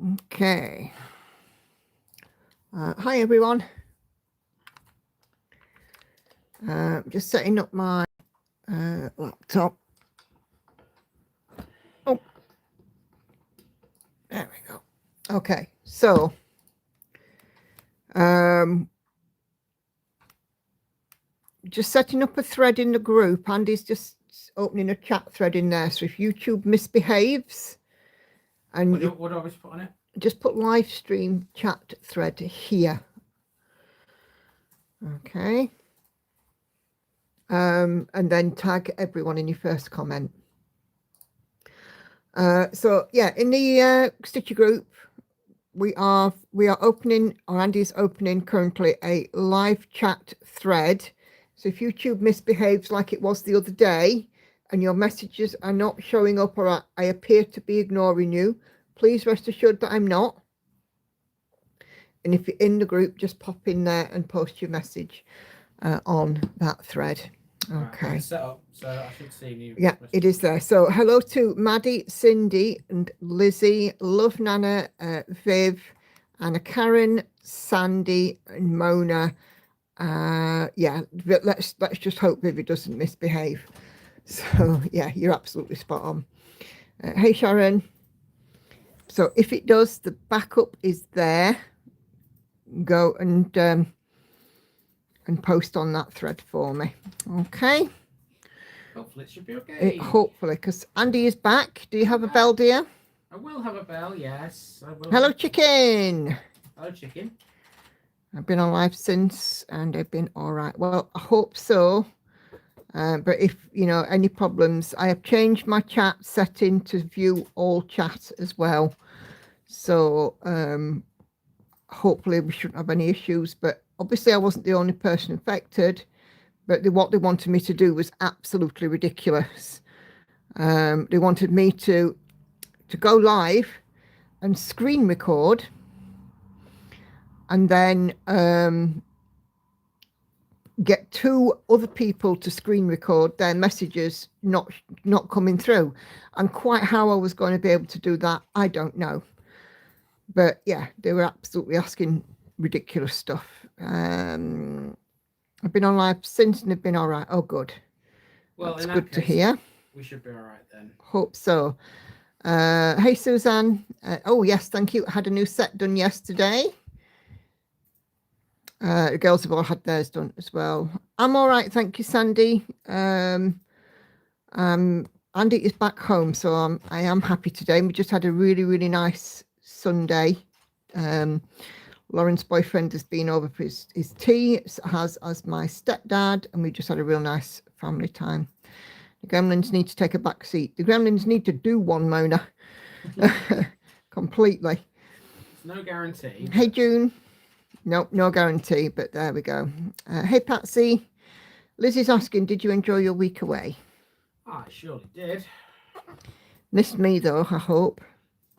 Okay. Hi everyone. Just setting up my laptop. Oh, there we go. Okay, so just setting up a thread in the group. Andy's just opening a chat thread in there. So if YouTube misbehaves, and what do I always put on it? Just put live stream chat thread here. Okay. And then tag everyone in your first comment. So yeah, in the Stitcher group, we are opening, or Andy's opening currently, a live chat thread. So if YouTube misbehaves like it was the other day and your messages are not showing up, or I appear to be ignoring you, please rest assured that I'm not. And if you're in the group, just pop in there and post your message on that thread. Okay. Right, set up, so I should see you. Yeah, it is there. So hello to Maddie, Cindy, and Lizzie, Love Nana, Viv, Anna Karen, Sandy, and Mona. Yeah, but let's just hope Vivi doesn't misbehave. So yeah, you're absolutely spot on. Hey Sharon. So if it does, the backup is there. Go and post on that thread for me. Okay. Hopefully it should be okay. Hopefully, because Andy is back. Do you have a bell, dear? I will have a bell, yes. I will. Hello, chicken. Hello, chicken. I've been on live since, and I've been all right. Well, I hope so. But if, you know, any problems, I have changed my chat setting to view all chat as well. So hopefully we shouldn't have any issues. But obviously I wasn't the only person infected. But what they wanted me to do was absolutely ridiculous. They wanted me to go live and screen record, and then get two other people to screen record their messages not coming through. And quite how I was going to be able to do that, I don't know. But yeah, they were absolutely asking ridiculous stuff. I've been on live since and they've been all right. Oh, good. Well, that's good to hear. We should be all right then. Hope so. Hey, Suzanne. Oh, yes, thank you. I had a new set done yesterday. The girls have all had theirs done as well. I'm all right, thank you, Sandy. Andy is back home, so I am happy today. We just had a really, really nice Sunday. Lauren's boyfriend has been over for his tea, as my stepdad, and we just had a real nice family time. The gremlins need to take a back seat. The gremlins need to do one, Mona. Completely. There's no guarantee. Hey, June. Nope, no guarantee, but there we go. Hey, Patsy. Lizzie's asking, did you enjoy your week away? I surely did. Missed me, though, I hope.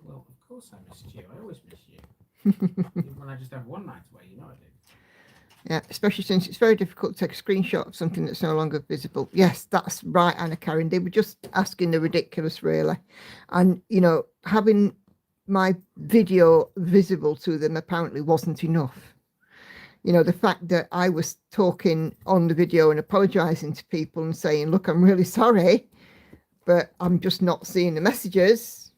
Well, of course I missed you. I always miss you. Even when I just have one night away, you know I do. Yeah, especially since it's very difficult to take a screenshot of something that's no longer visible. Yes, that's right, Anna Karen. They were just asking the ridiculous, really. And, you know, having my video visible to them apparently wasn't enough. You know, the fact that I was talking on the video and apologizing to people and saying, look, I'm really sorry, but I'm just not seeing the messages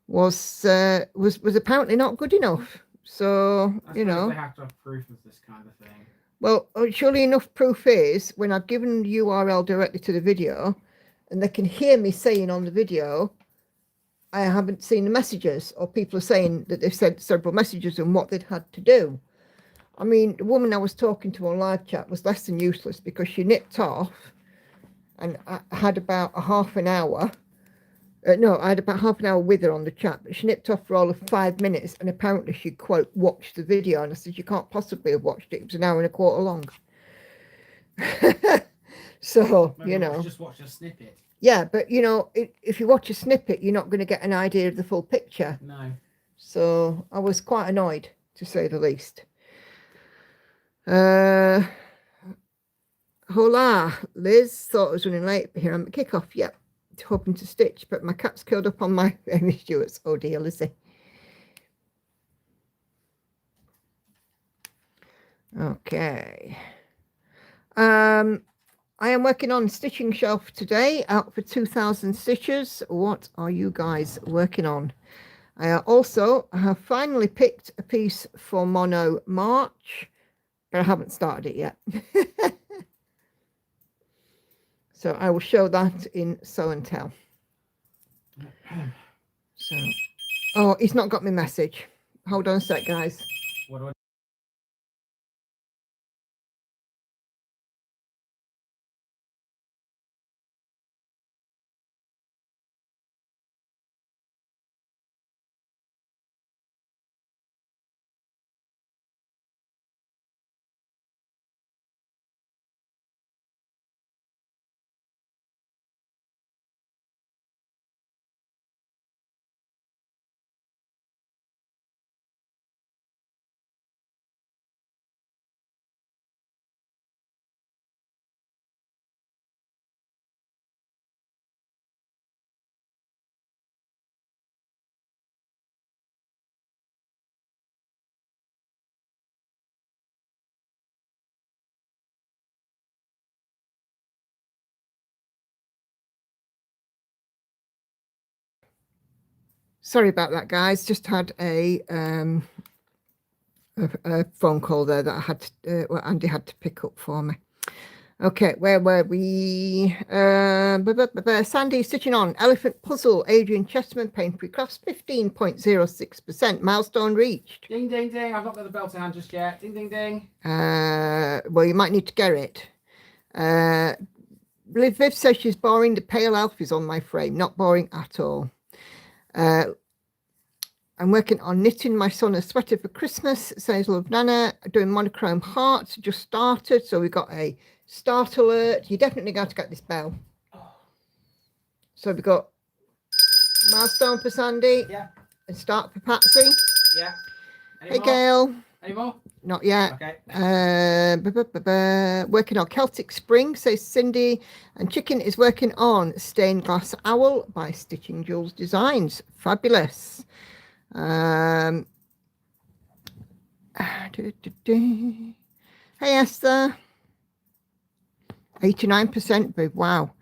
was apparently not good enough. So, you know, they have to have proof of this kind of thing. Well, surely enough proof is when I've given the URL directly to the video and they can hear me saying on the video, I haven't seen the messages, or people are saying that they've sent several messages and what they'd had to do. I mean, the woman I was talking to on live chat was less than useless because she nipped off and I had about a half an hour. I had about half an hour with her on the chat, but she nipped off for all of 5 minutes and apparently she, quote, watched the video. And I said, you can't possibly have watched it. It was an hour and a quarter long. So, maybe you know. Just watch a snippet. Yeah, but, you know, if you watch a snippet, you're not going to get an idea of the full picture. No. So I was quite annoyed, to say the least. Hola, Liz. Thought I was running late, but here I'm at kickoff. Yep. Hoping to stitch, but my cat's curled up on my Amy Stewart's. Oh dear, Lizzie. Okay. I am working on stitching shelf today, out for 2,000 stitches. What are you guys working on? I also have finally picked a piece for Mono March, but I haven't started it yet. So I will show that in Sew and Tell. So, oh, he's not got my message. Hold on a sec, guys. What do I Sorry about that, guys. Just had a phone call there that I had to, well, Andy had to pick up for me. Okay, where were we? Sandy stitching on Elephant Puzzle, Adrian Chessman, Painfree Crafts, 15.06%. Milestone reached. Ding, ding, ding. I've not got the bell to hand just yet. Ding, ding, ding. Well, you might need to get it. Viv says she's boring. The pale elf is on my frame. Not boring at all. I'm working on knitting my son a sweater for Christmas, says Love Nana. Doing monochrome hearts, just started. So we got a start alert. You definitely got to get this bell. So we got milestone for Sandy. Yeah. And start for Patsy. Yeah. Hey, Gail. Any more? Not yet. Okay. Working on Celtic Spring, says Cindy. And Chicken is working on Stained Glass Owl by Stitching Jules Designs. Fabulous. Hey, Esther. 89%, babe. Wow.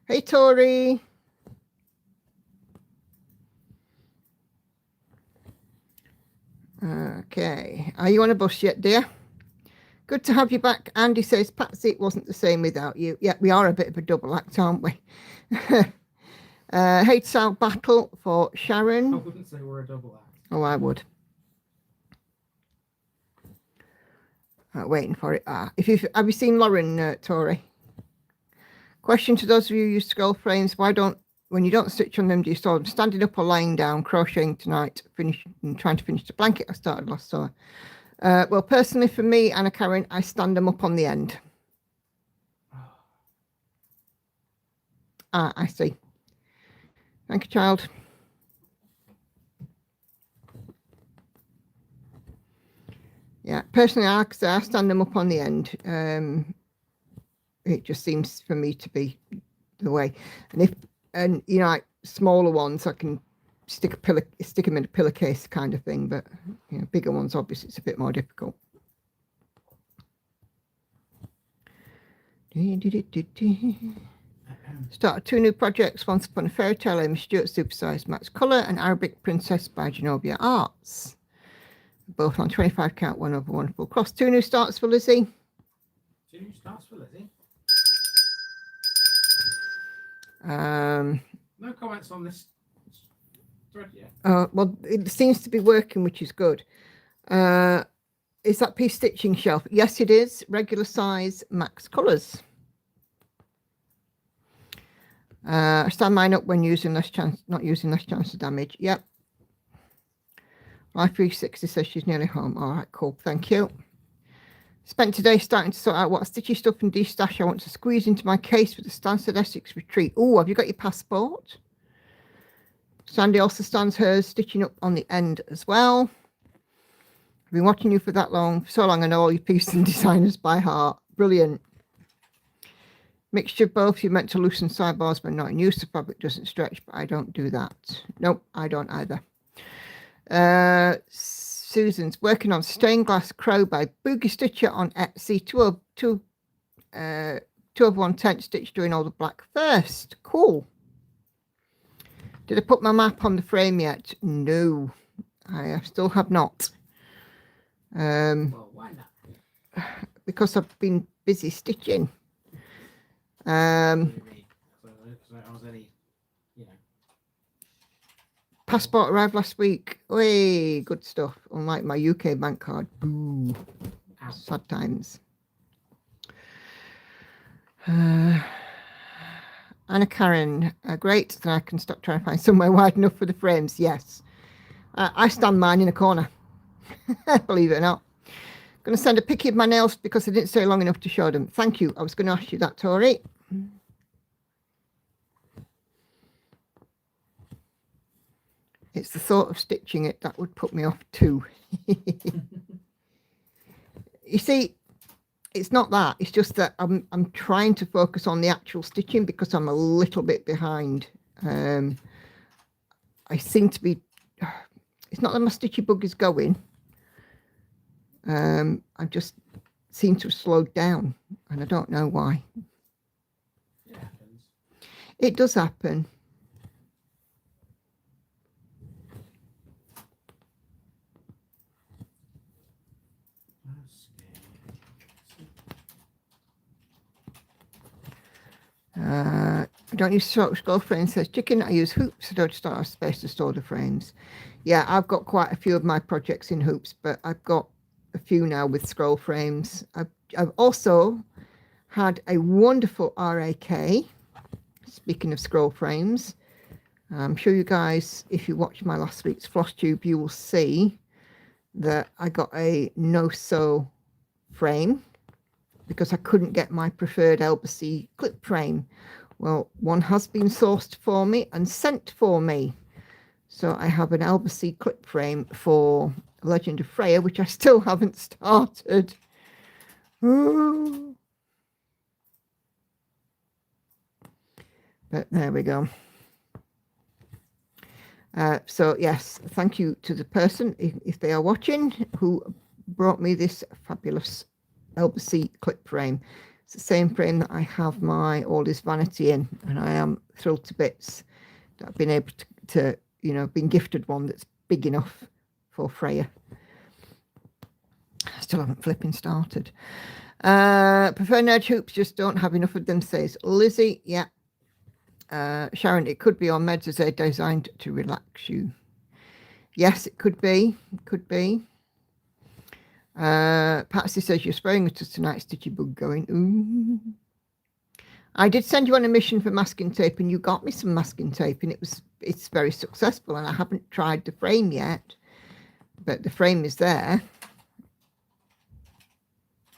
Hey, Tori. Okay. Are you on a bus yet, dear? Good to have you back. Andy says, Patsy, it wasn't the same without you. Yeah, we are a bit of a double act, aren't we? Hate South Battle for Sharon. I wouldn't say we're a double act. Oh, I would. Waiting for it. Have you seen Lauren, Tori? Question to those of you who use scroll frames: when you don't stitch on them, do you store them standing up or lying down? Crocheting tonight, trying to finish the blanket I started last summer. Well, personally, for me, Anna Karen, I stand them up on the end. I see. Thank you, child. Yeah, personally, I stand them up on the end. It just seems for me to be the way. And you know, like smaller ones, I can stick them in a pillowcase kind of thing. But you know, bigger ones, obviously, it's a bit more difficult. Started 2 new projects. Once Upon a Fairy Tale, Amy Stewart, Supersized Max Colour, and Arabic Princess by Genovia Arts. Both on 25 count, 1 over 1 full cross. 2 new starts for Lizzie. 2 new starts for Lizzie. No comments on this thread yet. Well, it seems to be working, which is good. Is that piece stitching shelf? Yes, it is. Regular size, max colours. I stand mine up when using less chance, not using less chance of damage. Yep. Life 360 says she's nearly home. All right, cool. Thank you. Spent today starting to sort out what stitchy stuff and de-stash I want to squeeze into my case for the Stansted Essex retreat. Oh, have you got your passport? Sandy also stands hers stitching up on the end as well. I've been watching you for so long, I know all your pieces and designers by heart. Brilliant. Mixture of both. You're meant to loosen sidebars but not in use. The fabric doesn't stretch, but I don't do that. Nope, I don't either. Susan's working on Stained Glass Crow by Boogie Stitcher on Etsy. 2 of 110 stitch doing all the black first. Cool. Did I put my map on the frame yet? No, I still have not. Well, why not? Because I've been busy stitching. What do you mean? I was only, you know. Passport arrived last week. Hey, good stuff. Unlike my UK bank card. Boo. Ow. Sad times. Anna Karen, great. Then I can stop trying to find somewhere wide enough for the frames. Yes. I stand mine in a corner. Believe it or not. Going to send a picture of my nails because I didn't stay long enough to show them. Thank you. I was going to ask you that, Tori. It's the thought of stitching it that would put me off too. You see, it's not that. It's just that I'm trying to focus on the actual stitching because I'm a little bit behind. I seem to be. It's not that my stitchy bug is going. I just seem to have slowed down, and I don't know why. It happens. It does happen. I don't use scroll frames, says Chicken. I use hoops. I don't start a space to store the frames. Yeah, I've got quite a few of my projects in hoops, but I've got a few now with scroll frames. I've also had a wonderful RAK. Speaking of scroll frames, I'm sure you guys, if you watched my last week's floss tube, you will see that I got a no-sew frame because I couldn't get my preferred Elbacy clip frame. Well, one has been sourced for me and sent for me. So I have an Elbacy clip frame for Legend of Freya, which I still haven't started. Ooh. But there we go. So yes, thank you to the person, if they are watching, who brought me this fabulous Elbacy clip frame. It's the same frame that I have my All Is Vanity in, and I am thrilled to bits that I've been able to been gifted one that's big enough for Freya. I still haven't flipping started. Prefer nerd hoops, just don't have enough of them, says Lizzie. Yeah. Sharon, it could be on meds as they're designed to relax you. Yes, it could be. It could be. Patsy says you're spraying us tonight, stitchy bug going. Ooh. I did send you on a mission for masking tape, and you got me some masking tape, and it's very successful. And I haven't tried the frame yet, but the frame is there.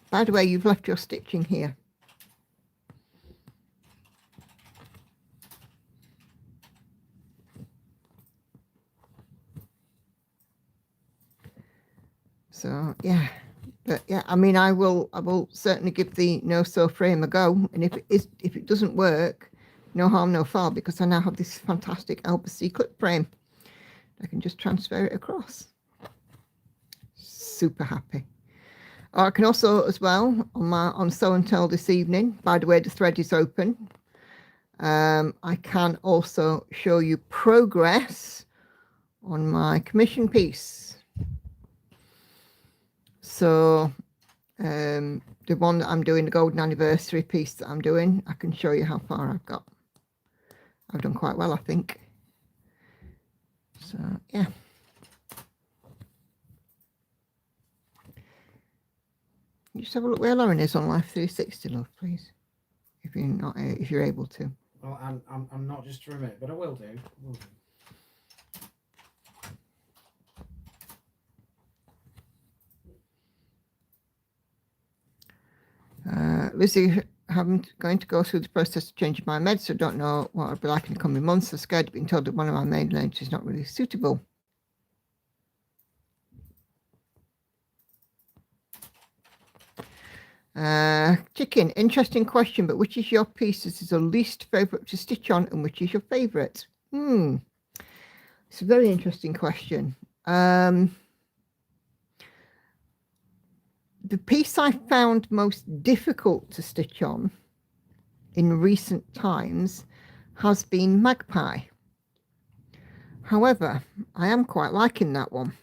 By the way, you've left your stitching here. So yeah, but yeah, I mean, I will certainly give the no-sew frame a go, and if it doesn't work, no harm, no foul, because I now have this fantastic Elbacy clip frame. I can just transfer it across. Super happy. I can also, as well, on Sew and Tell this evening. By the way, the thread is open. I can also show you progress on my commission piece. So the one that I'm doing, the golden anniversary piece that I'm doing, I can show you how far I've got. I've done quite well, I think. So yeah. You just have a look where Lauren is on Life 360, love, please. If you're able to. Well, I'm not just for a minute, but I will do. Lizzie, I'm going to go through the process of changing my meds, so I don't know what I'll be like in the coming months. I'm scared of being told that one of my main lengths is not really suitable. Chicken, interesting question, but which is your piece that is your least favourite to stitch on, and which is your favourite? It's a very interesting question. the piece I found most difficult to stitch on in recent times has been Magpie. However, I am quite liking that one.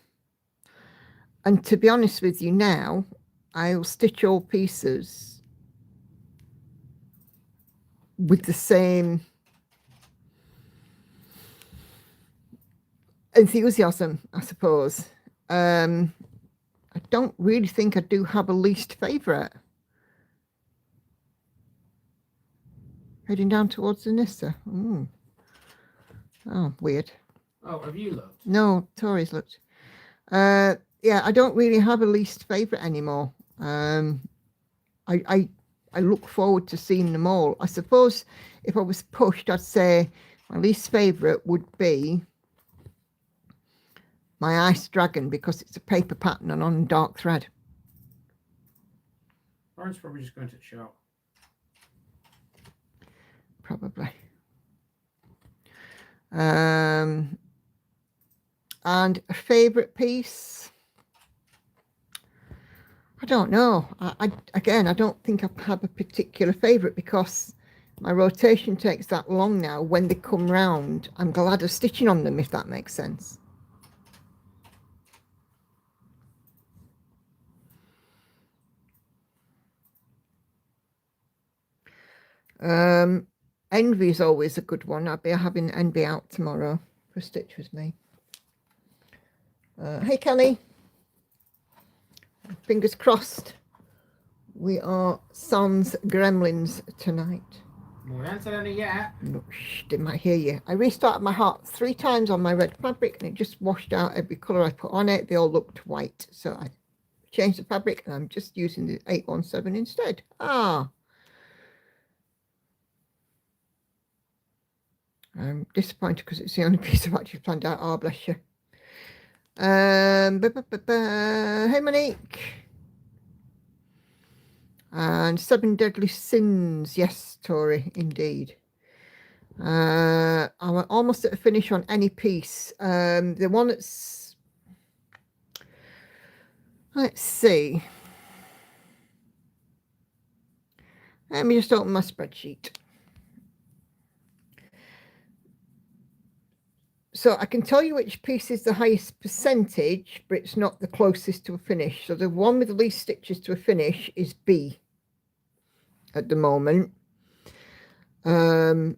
And to be honest with you now, I'll stitch all pieces with the same enthusiasm, I suppose. I don't really think I do have a least favourite. Heading down towards the Nissa. Oh, weird. Oh, have you looked? No, Tori's looked. Yeah, I don't really have a least favourite anymore. I look forward to seeing them all. I suppose if I was pushed, I'd say my least favourite would be my Ice Dragon, because it's a paper pattern and on dark thread. Lauren's probably just going to the shop. Probably. And a favourite piece? I don't know. Again, I don't think I have a particular favourite, because my rotation takes that long now. When they come round, I'm glad of stitching on them, if that makes sense. Envy is always a good one. I'll be having Envy out tomorrow for a stitch with me. Hey Kelly, fingers crossed we are sans gremlins tonight. We haven't said any yet. No, shh, they might hear you. I restarted my heart 3 times on my red fabric and it just washed out every colour I put on it. They all looked white, so I changed the fabric and I'm just using the 817 instead. I'm disappointed because it's the only piece I've actually planned out. Oh, bless you. Hey, Monique. And 7 Deadly Sins. Yes, Tori, indeed. I'm almost at a finish on any piece. The one that's... Let's see. Let me just open my spreadsheet. So I can tell you which piece is the highest percentage, but it's not the closest to a finish. So the one with the least stitches to a finish is B at the moment. But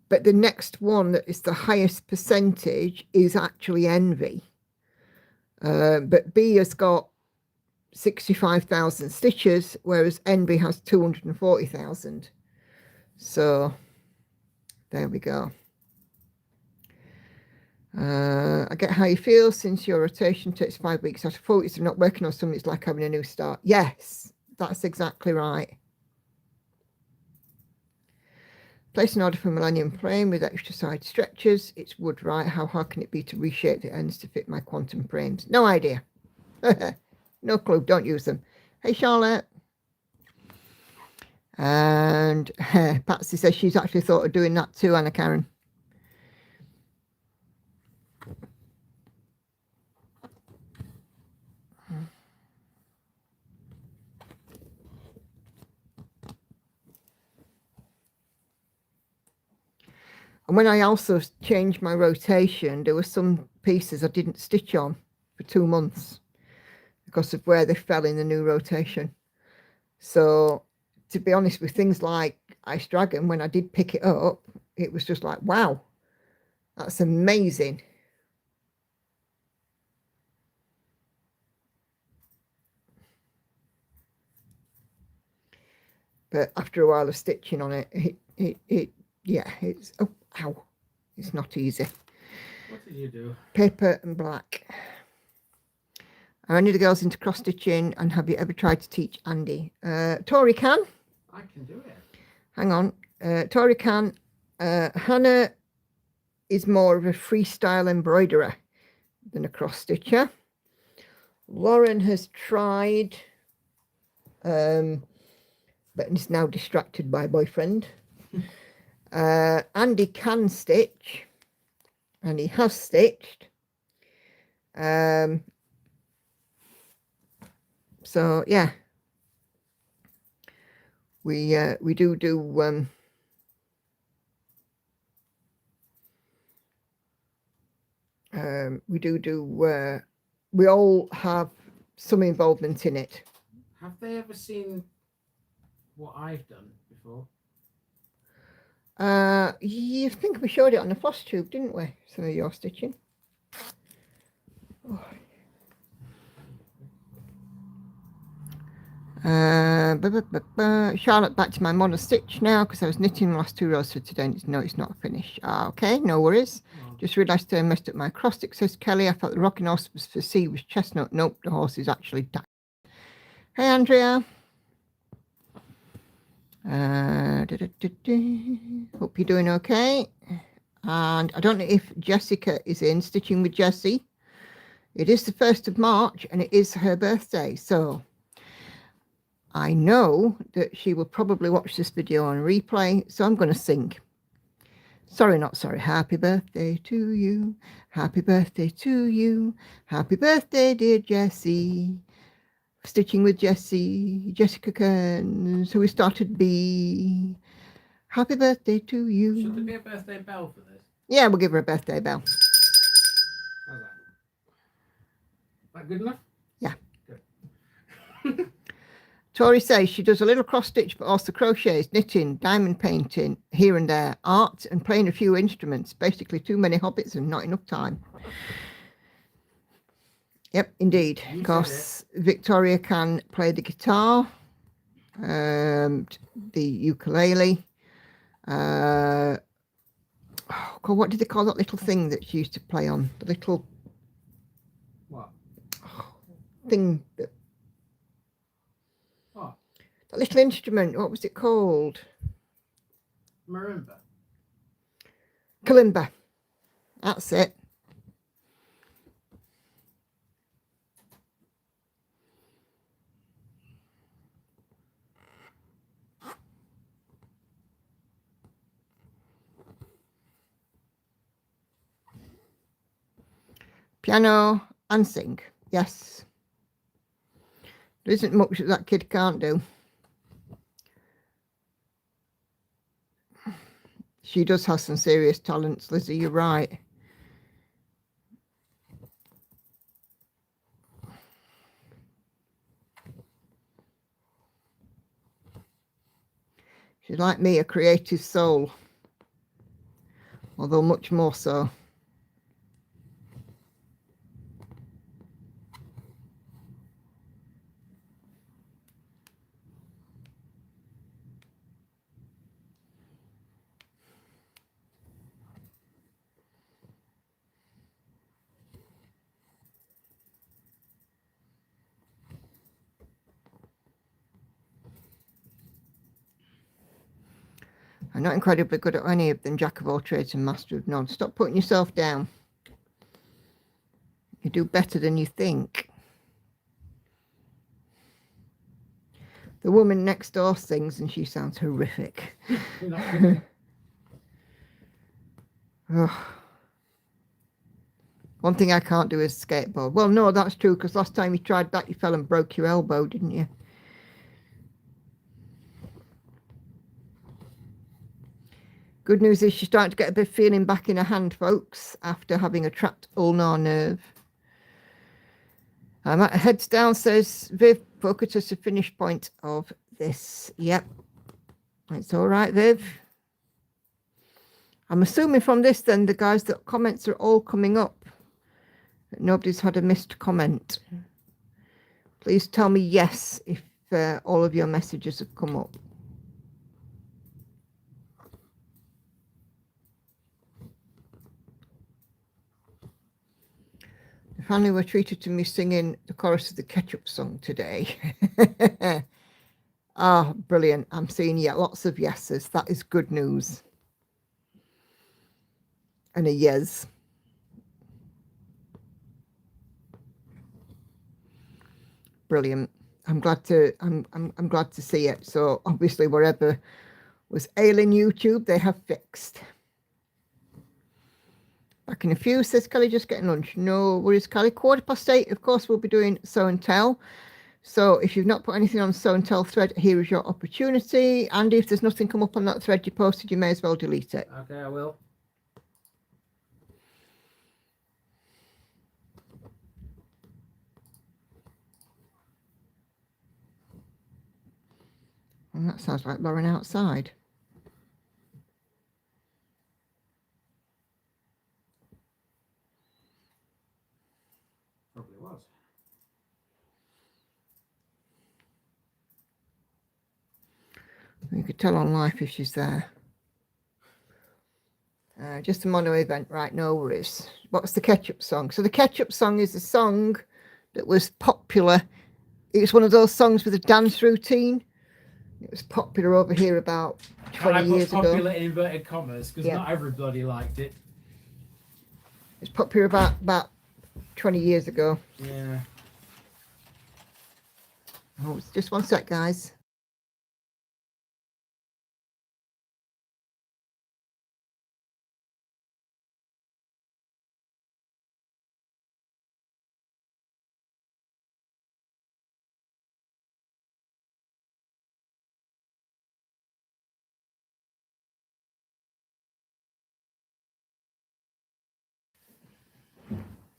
the next one that is the highest percentage is actually Envy. But B has got 65,000 stitches, whereas Envy has 240,000. So there we go. I get how you feel since your rotation takes 5 weeks. After 4 weeks of not working on something, it's like having a new start. Yes, that's exactly right. Place an order for Millennium Frame with extra side stretchers. It's wood, right? How hard can it be to reshape the ends to fit my quantum frames? No idea. No clue. Don't use them. Hey, Charlotte. And Patsy says she's actually thought of doing that too, Anna Karen. And when I also changed my rotation, there were some pieces I didn't stitch on for 2 months because of where they fell in the new rotation. So to be honest, with things like Ice Dragon, when I did pick it up, it was just like, wow, that's amazing. But after a while of stitching on it, yeah, it's, oh, ow, it's not easy. What did you do? Paper and black. Are any of the girls into cross stitching, and have you ever tried to teach Andy? Tori can. I can do it. Hang on. Tori can. Hannah is more of a freestyle embroiderer than a cross stitcher. Lauren has tried, but is now distracted by boyfriend. Andy can stitch, and he has stitched. So yeah, we do we all have some involvement in it. Have they ever seen what I've done before? You think we showed it on the floss tube, didn't we? Some of your stitching. Oh. Charlotte, back to my model stitch now because I was knitting the last 2 rows for today and no, it's not finished. Okay, no worries. Just realised I messed up my cross stick, says Kelly. I thought the rocking horse was for C was chestnut. Nope, the horse is actually that. Hey, Andrea. Hope you're doing okay. And I don't know if Jessica is in Stitching with Jessie. It is the 1st of March and it is her birthday. So I know that she will probably watch this video on replay. So I'm going to sing. Sorry, not sorry. Happy birthday to you. Happy birthday to you. Happy birthday, dear Jessie. Stitching with Jessie, Jessica Kearns, who we started B. Happy birthday to you. Should there be a birthday bell for this? Yeah, we'll give her a birthday bell. How's that? That good enough? Yeah. Good. Tori says she does a little cross stitch, but also crochets, knitting, diamond painting, here and there, art, and playing a few instruments. Basically, too many hobbies and not enough time. Yep, indeed. Of course, Victoria can play the guitar, the ukulele. Oh God, what did they call that little thing that she used to play on? The little what thing that. What? That little instrument. What was it called? Marimba. Kalimba. That's it. Piano and sing. Yes. There isn't much that kid can't do. She does have some serious talents, Lizzie, you're right. She's like me, a creative soul. Although much more so. I'm not incredibly good at any of them, jack of all trades and master of none. Stop putting yourself down. You do better than you think. The woman next door sings and she sounds horrific. Oh. One thing I can't do is skateboard. Well, no, that's true, because last time you tried that, you fell and broke your elbow, didn't you? Good news is she's starting to get a bit of feeling back in her hand, folks, after having a trapped ulnar nerve. Heads down, says Viv. Focus is the finish point of this. Yep. It's all right, Viv. I'm assuming from this, then, the guys that comments are all coming up. Nobody's had a missed comment. Please tell me yes if all of your messages have come up. The family were treated to me singing the chorus of the Ketchup song today. Ah, brilliant. I'm seeing lots of yeses. That is good news. And a yes. Brilliant. I'm glad to see it. So obviously wherever was ailing YouTube, they have fixed. Back in a few, says Kelly, just getting lunch. No worries, Kelly. 8:15, of course, we'll be doing show and tell. So if you've not put anything on Sew and Tell thread, here is your opportunity. And if there's nothing come up on that thread you posted, you may as well delete it. Okay, I will. And that sounds like Lauren outside. Probably was. You could tell on live if she's there. Just a mono event, right? No worries. What's the ketchup song? So the ketchup song is a song that was popular. It was one of those songs with a dance routine. It was popular over here about 20 years ago. Popular in inverted commas because Yeah. not everybody liked it. It's popular about 20 years ago. Yeah. Oh, it's just one sec, guys.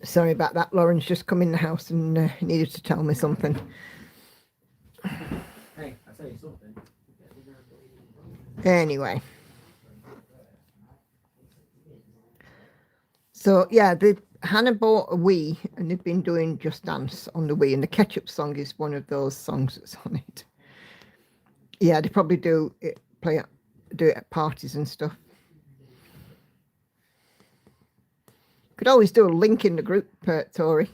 Sorry about that. Lauren's just come in the house and needed to tell me something. Hey, I'll tell you something. Anyway. So, yeah, Hannah bought a Wii and they've been doing Just Dance on the Wii. And the ketchup song is one of those songs that's on it. Yeah, they probably do it at parties and stuff. Could always do a link in the group, Tori.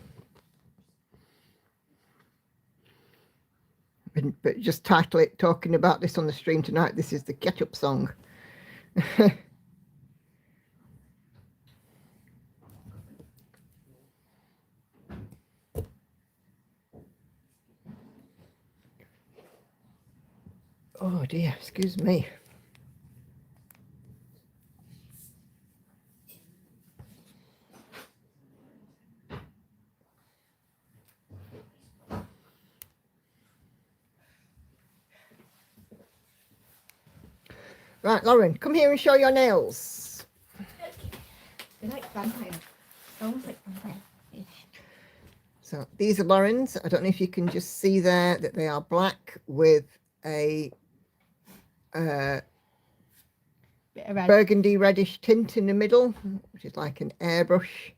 But just title it, talking about this on the stream tonight. This is the ketchup song. Oh dear, excuse me. Right, Lauren, come here and show your nails. They're like vampire. Almost like vampire. So these are Lauren's. I don't know if you can just see there that they are black with a Bit of red. burgundy reddish tint in the middle, which is like an airbrush.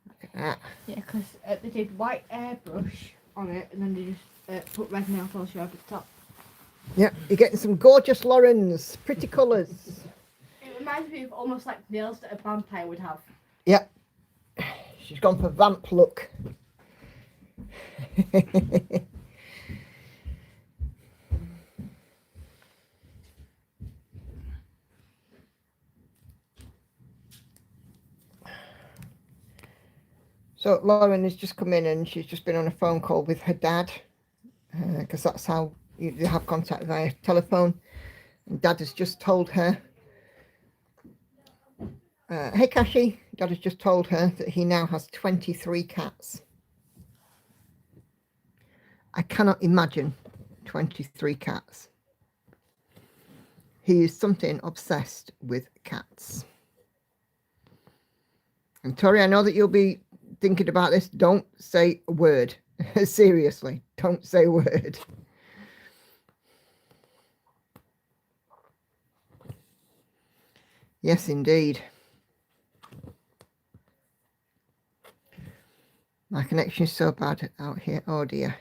Look at that. Yeah, because they did white airbrush on it and then they just put red nail polish over the top. Yeah, you're getting some gorgeous Lauren's, pretty colours. It reminds me of almost like nails that a vampire would have. Yeah, she's gone for vamp look. So Lauren has just come in and she's just been on a phone call with her dad, because that's how you have contact via telephone. And Dad has just told her, hey Kashi, Dad has just told her that he now has 23 cats. I cannot imagine 23 cats. He is something obsessed with cats. And Tori, I know that you'll be thinking about this. Don't say a word. Seriously, don't say a word. Yes, indeed. My connection is so bad out here. Oh dear.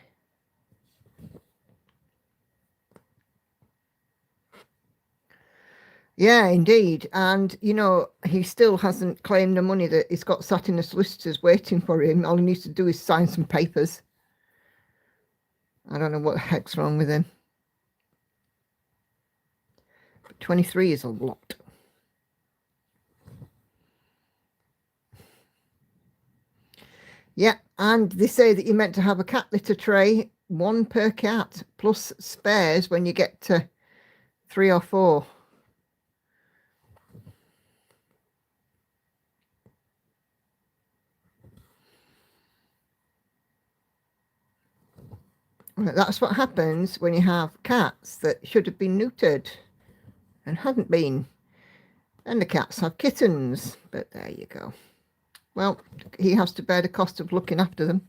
Yeah, indeed. And, you know, he still hasn't claimed the money that he's got sat in the solicitors waiting for him. All he needs to do is sign some papers. I don't know what the heck's wrong with him. But 23 is a lot. Yeah, and they say that you're meant to have a cat litter tray, 1 per cat, plus spares when you get to 3 or 4. That's what happens when you have cats that should have been neutered and hadn't been. And the cats have kittens, but there you go. Well, he has to bear the cost of looking after them.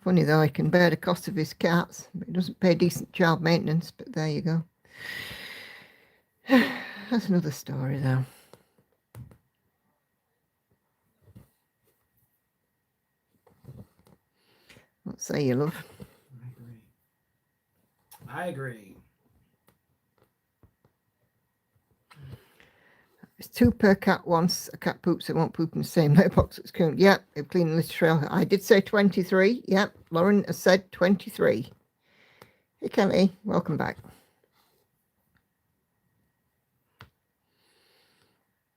Funny though, he can bear the cost of his cats, but he doesn't pay decent child maintenance, but there you go. That's another story though. What say you, love? I agree. It's 2 per cat once. A cat poops, it won't poop in the same litter box as current. Yep, it'll clean the litter trail. I did say 23. Yep, Lauren has said 23. Hey, Kelly, welcome back.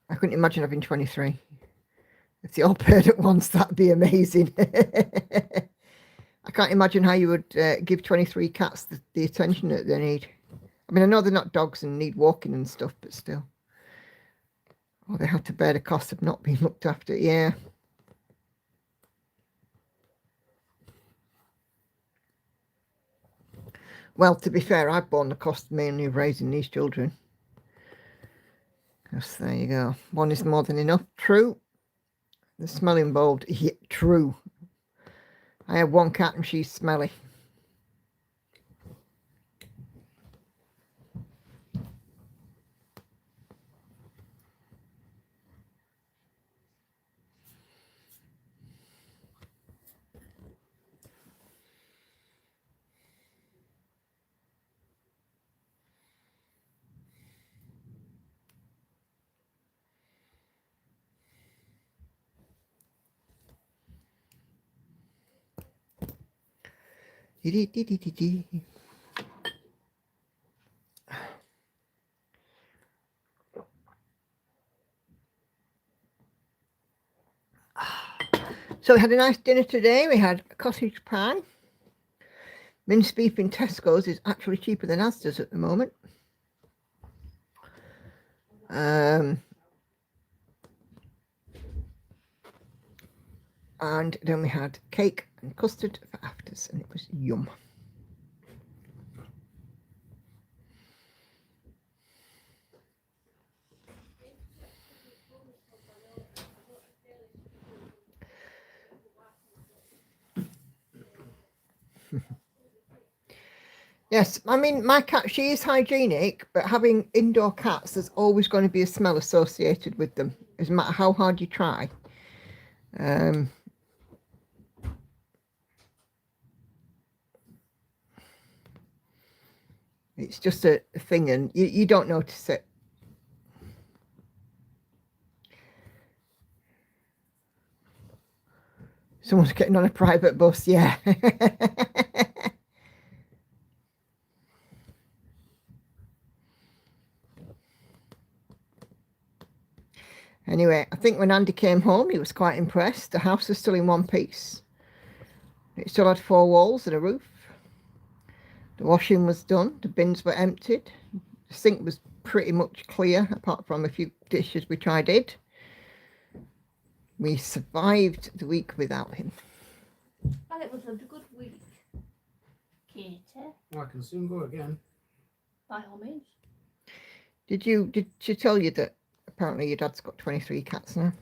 I couldn't imagine having 23. If they all paired at once, that'd be amazing. I can't imagine how you would give 23 cats the attention that they need. I mean, I know they're not dogs and need walking and stuff, but still. Or they have to bear the cost of not being looked after. Yeah. Well, to be fair, I've borne the cost mainly of raising these children. Yes, there you go. One is more than enough. True. The smell involved. Yeah, true. I have one cat and she's smelly. So we had a nice dinner today. We had a cottage pie. Minced beef in Tesco's is actually cheaper than Asda's at the moment. And then we had cake and custard for afters, and it was yum. Yes, I mean, my cat, she is hygienic, but having indoor cats, there's always going to be a smell associated with them, no matter how hard you try. It's just a thing, and you don't notice it. Someone's getting on a private bus, yeah. Anyway, I think when Andy came home, he was quite impressed. The house is still in one piece. It still had 4 walls and a roof. The washing was done. The bins were emptied. The sink was pretty much clear, apart from a few dishes which I did. We survived the week without him. And it was a good week. Katie, Well, I can soon go again. by all means. Did she tell you that apparently your dad's got 23 cats now?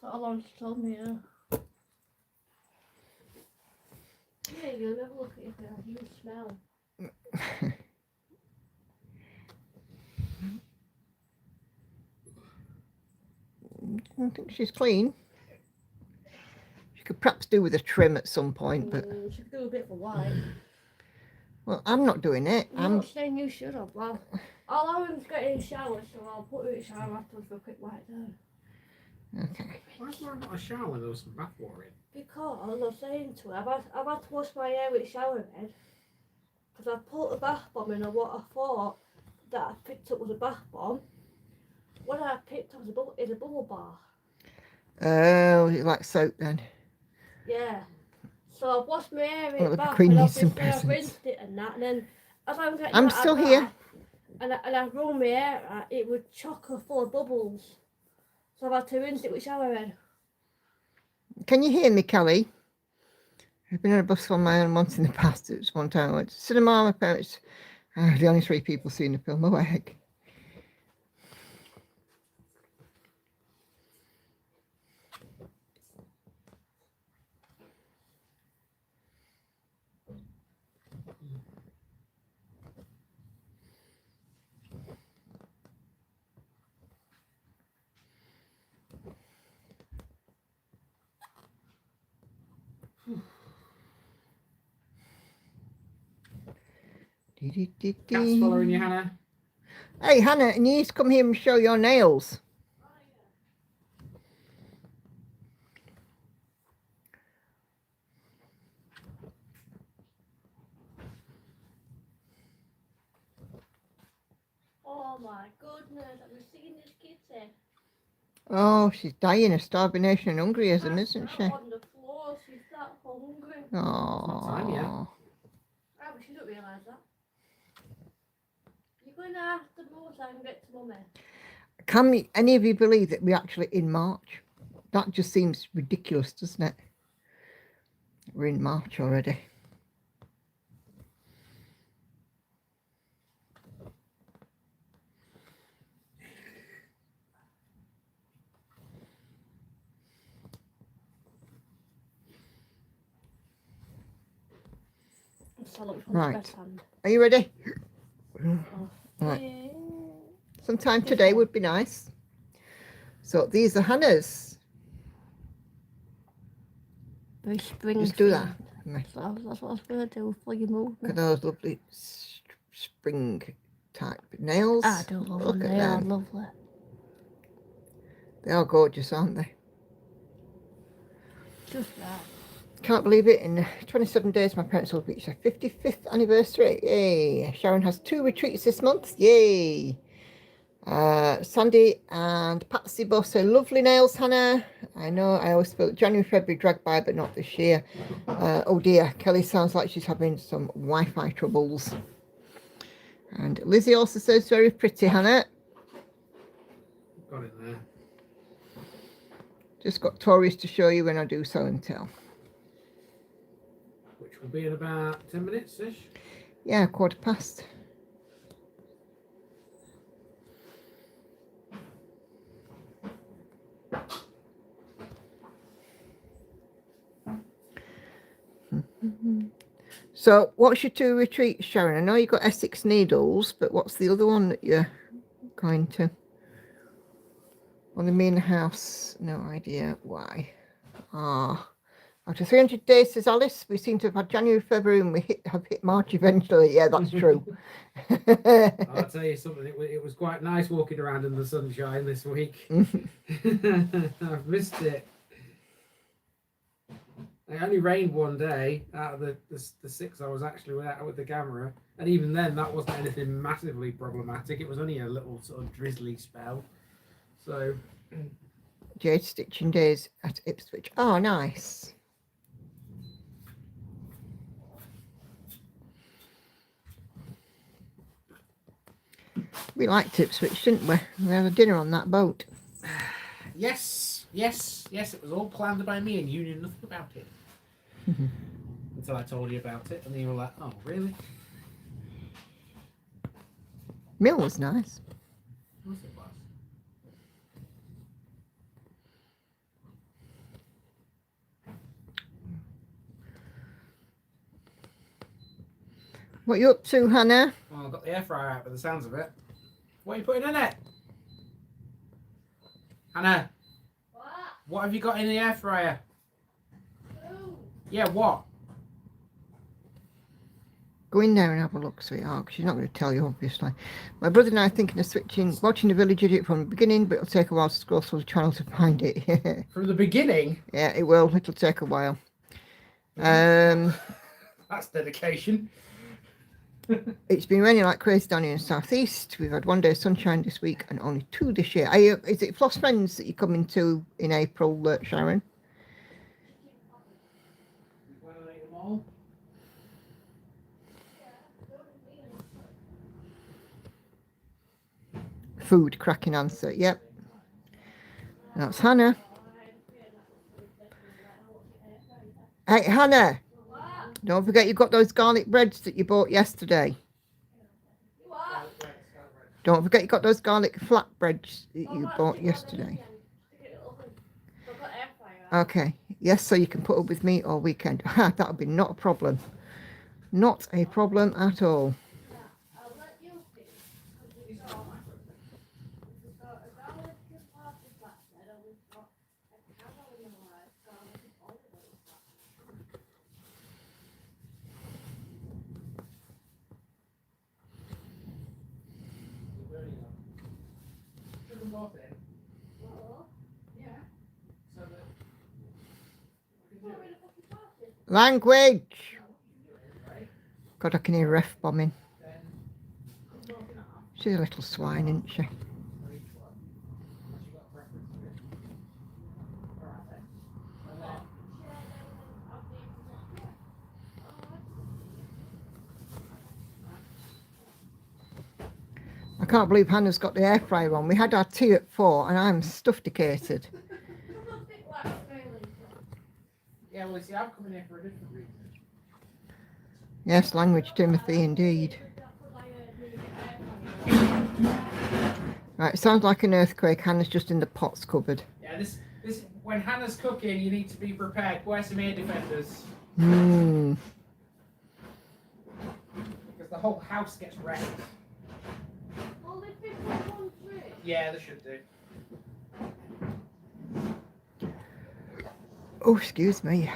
How long she told me, yeah. Yeah, you'll never look at it if you smell. I think she's clean. She could perhaps do with a trim at some point, but She could do a bit of a white. well, I'm not doing it. I'm not saying you should have. Well, I'll allow him to get in the shower, so I'll put her in the shower afterwards for a quick wipe down. Okay. Why is there not a shower when there was some bath water in? Because I was saying to her, I've had to wash my hair with shower head. Because I put a bath bomb in, and what I thought that I picked up was a bath bomb. What I picked up is a bubble bath. Oh, you like soap then? Yeah. So I've washed my hair in Well, the the bath, Queen and needs some obviously I've presents. rinsed it and that, and then as I'm getting I'm out of still the here. bath, and I rolled my hair out, it would chocker full of bubbles. So I've had to rinse it with shower head. Can you hear me, Kelly? I've been on a bus on my own once in the past. It was one time I went to cinema. My parents, the only 3 people seeing the film. Oh, heck. Cat's following you, Hannah. Hey, Hannah, you need to come here and show your nails. Oh my goodness, have you seen this kitty? Oh, she's dying of starvation and hungeryism, isn't she? On the floor, she's that hungry. not time yet. Oh. Oh, but she don't realise that. You're going to have to move so I can get to mummy. Can any of you believe that we're actually in March? That just seems ridiculous, doesn't it? We're in March already. Right. Are you ready? Right. Sometime today would be nice. So these are Hannah's. Very spring. Just do that. That's what I was going to do for your movement. Look at those lovely spring type nails. I do love Look them. at They are them. lovely. They are gorgeous, aren't they? Just that. Can't believe it. In 27 days, my parents will reach their 55th anniversary. Yay. Sharon has 2 retreats this month. Yay. Sandy and Patsy both say lovely nails, Hannah. I know I always feel January, February drag by, but not this year. Oh dear, Kelly sounds like she's having some Wi-Fi troubles. And Lizzie also says very pretty, Hannah. Got it there. Just got Tories to show you when I do so and tell. Which will be in about 10 minutes-ish. Yeah, 1:15. So what's your 2 retreats, Sharon? I know you got Essex Needles, but what's the other one that you're going to? On the main house, no idea why. After 300 days, says Alice, we seem to have had January, February, and we have hit March eventually. Yeah, that's true. I'll tell you something, it was quite nice walking around in the sunshine this week. I've missed it. It only rained one day out of the 6 I was actually out with the camera, and even then that wasn't anything massively problematic. It was only a little sort of drizzly spell. So Jade stitching days at Ipswich. Oh, nice. We liked Ipswich, didn't we? We had a dinner on that boat. yes, it was all planned by me and you knew nothing about it. Until I told you about it, and then you were like, oh, really? Mill was nice. Of course it was. What you up to, Hannah? Well, I've got the air fryer out by the sounds of it. What are you putting in it? Hannah, what have you got in the air fryer? Yeah, what? Go in there and have a look, sweetheart, because she's not going to tell you, obviously. My brother and I are thinking of watching the Village Idiot from the beginning, but it'll take a while to scroll through the channel to find it. From the beginning? Yeah, it will. It'll take a while. That's dedication. It's been raining like crazy down here in the southeast. We've had 1 day of sunshine this week and only 2 this year. Is it Floss Friends that you're coming to in April, Sharon? Food, cracking answer. Yep. That's Hannah. Hey, Hannah, Don't forget you've got those garlic breads that you bought yesterday. What? Don't forget you got those garlic flatbreads that you bought yesterday. Okay. Yes, so you can put up with me all weekend. That'll be not a problem. Not a problem at all. Language! God, I can hear ref bombing. She's a little swine, isn't she? I can't believe Hannah's got the air fryer on. We had our tea at 4 and I'm suffocated. Yeah, well, see, I'm coming here for a different reason. Yes, language, Timothy, indeed. Right, it sounds like an earthquake. Hannah's just in the pots cupboard. Yeah, this when Hannah's cooking, you need to be prepared. Wear some air defenders. Hmm. Because the whole house gets wrecked. Yeah, they should do. Oh, excuse me.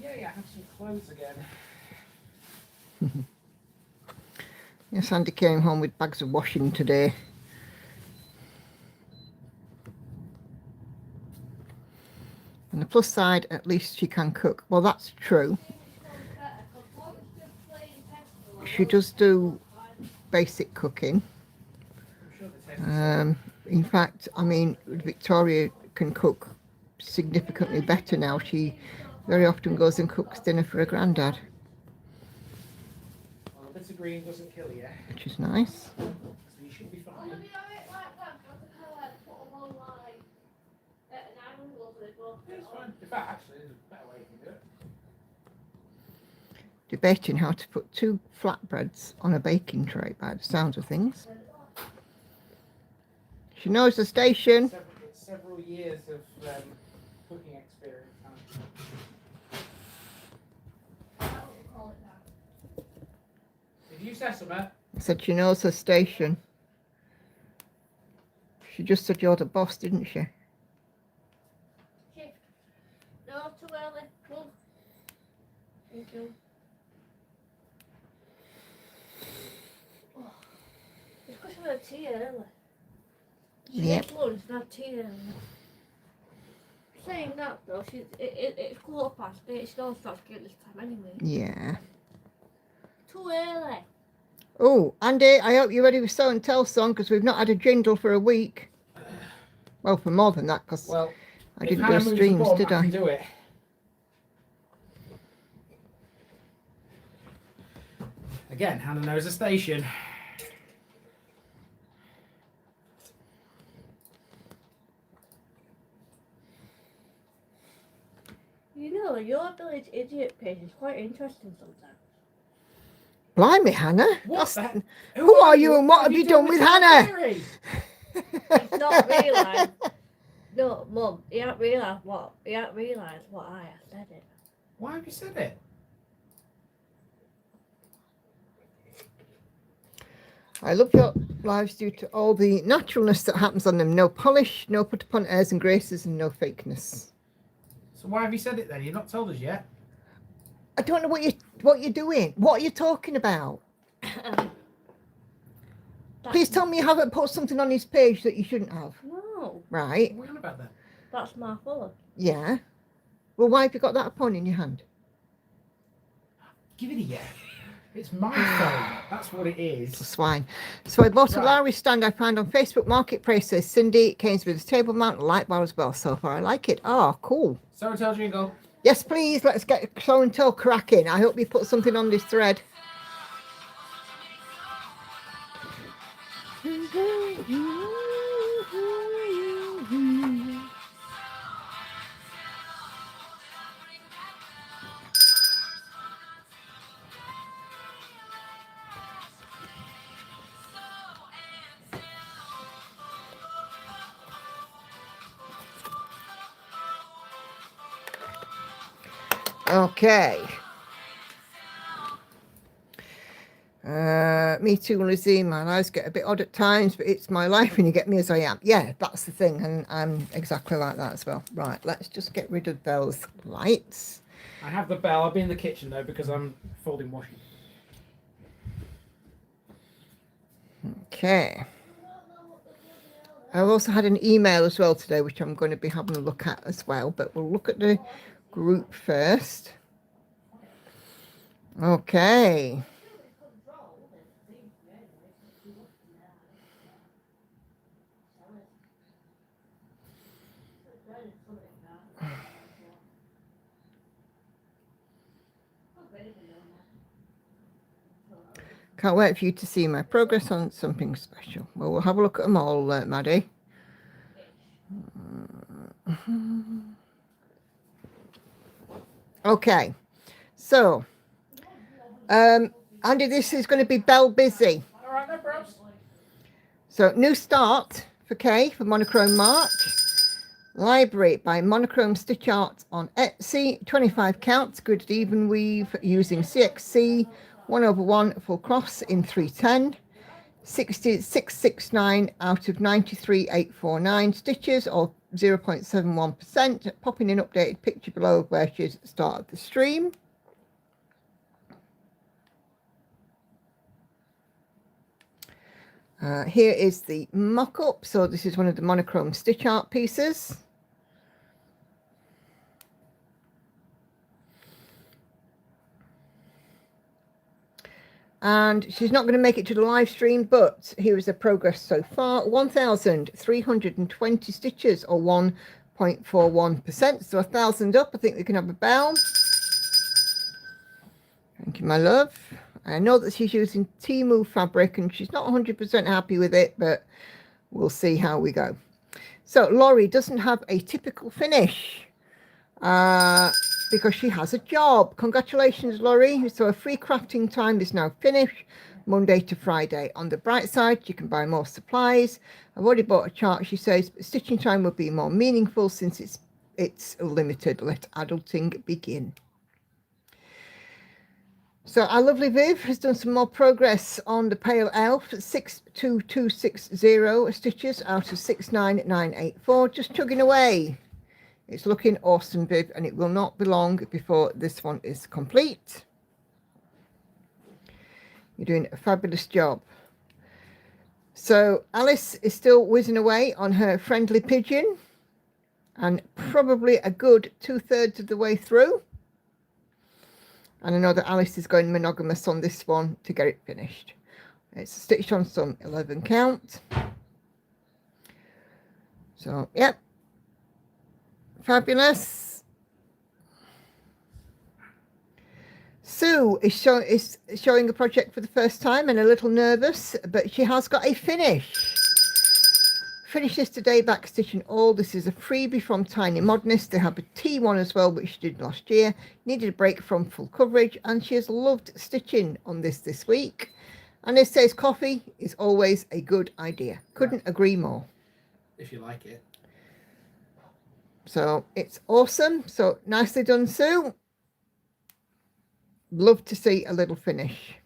Yeah, have some clothes again. Yes, Andy came home with bags of washing today. And the plus side, at least she can cook. Well, that's true. She does do basic cooking. In fact, I mean, Victoria can cook significantly better now. She very often goes and cooks dinner for her granddad. Well, a bit of green doesn't kill you. Which is nice. So you should be fine. Yeah, it's fine. In fact, actually, there's a better way you can do it. Debating how to put 2 flatbreads on a baking tray by the sounds of things. She knows the station. Several years of cooking experience. Did you say something? I said she knows her station. She just said you're the boss, didn't she? No, too early. Move. Thank you. Oh, it's because we had tea early. She Yep. ate lunch and had tea early. Saying that though, it's 8:15. She don't start getting this time anyway. Yeah. Too early. Oh, Andy, I hope you're ready with Show and Tell song because we've not had a jingle for a week. Well, for more than that because I didn't do streams, did I? Can do it. Again, Hannah knows the station. You know, your village idiot page is quite interesting sometimes. Blimey, Hannah. What? Who are you and what have you done with Hannah? He's not realised. No, Mum, he hadn't realised what I had said it. Why have you said it? I love your lives due to all the naturalness that happens on them. No polish, no put upon airs and graces, and no fakeness. So why have you said it then? You've not told us yet. I don't know what you're doing. What are you talking about? Please tell me you haven't put something on his page that you shouldn't have. No, Right. What are you on about that? that's my fault. Yeah. Well, why have you got that upon in your hand? Give it a yeah. It's my phone. That's what it is. Swine. So I bought a Right. Lowry stand I found on Facebook Marketplace. Says Cindy. It came with a table mount and light bar as well. So far, I like it. Oh, cool. So and tell Jingle. Yes, please. Let's get show and tell cracking. I hope you put something on this thread. Okay. Me too, Lizzie. My lives get a bit odd at times, but it's my life and you get me as I am. Yeah, that's the thing. And I'm exactly like that as well. Right, let's just get rid of those lights. I have the bell. I'll be in the kitchen though because I'm folding washing. Okay. I've also had an email as well today, which I'm going to be having a look at as well, but we'll look at the group first. Okay. Can't wait for you to see my progress on something special. Well, we'll have a look at them all, Maddie. Okay, so Andy, this is going to be bell busy. All right, no problems. So new start for Kay for Monochrome March. Library by Monochrome Stitch Art on Etsy. 25 counts, good even weave using CXC 1/1 full cross in 310. 669 out of 93,849 stitches, or 0.71%. Popping in updated picture below of where she's started the stream. Here is the mock-up. So this is one of the monochrome stitch art pieces. And she's not going to make it to the live stream, but here is the progress so far. 1,320 stitches, or 1.41%. So 1,000 up. I think we can have a bell. Thank you, my love. I know that she's using Temu fabric and she's not 100% happy with it, but we'll see how we go. So Laurie doesn't have a typical finish because she has a job. Congratulations, Laurie. So a free crafting time is now finished, Monday to Friday. On the bright side, you can buy more supplies. I've already bought a chart. She says stitching time will be more meaningful since it's limited. Let adulting begin. So our lovely Viv has done some more progress on the Pale Elf, 62260 stitches out of 69984, just chugging away. It's looking awesome, Viv, and it will not be long before this one is complete. You're doing a fabulous job. So Alice is still whizzing away on her friendly pigeon and probably a good 2/3 of the way through. And I know that Alice is going monogamous on this one to get it finished. It's stitched on some 11 count. So, yep. Fabulous. Sue is showing a project for the first time and a little nervous, but she has got a finish. Finish this today, back stitching all. This is a freebie from Tiny Modernist. They have a T1 as well, which she did last year. Needed a break from full coverage, and she has loved stitching on this week. And it says coffee is always a good idea. Couldn't agree more. If you like it. So it's awesome. So nicely done, Sue. Love to see a little finish.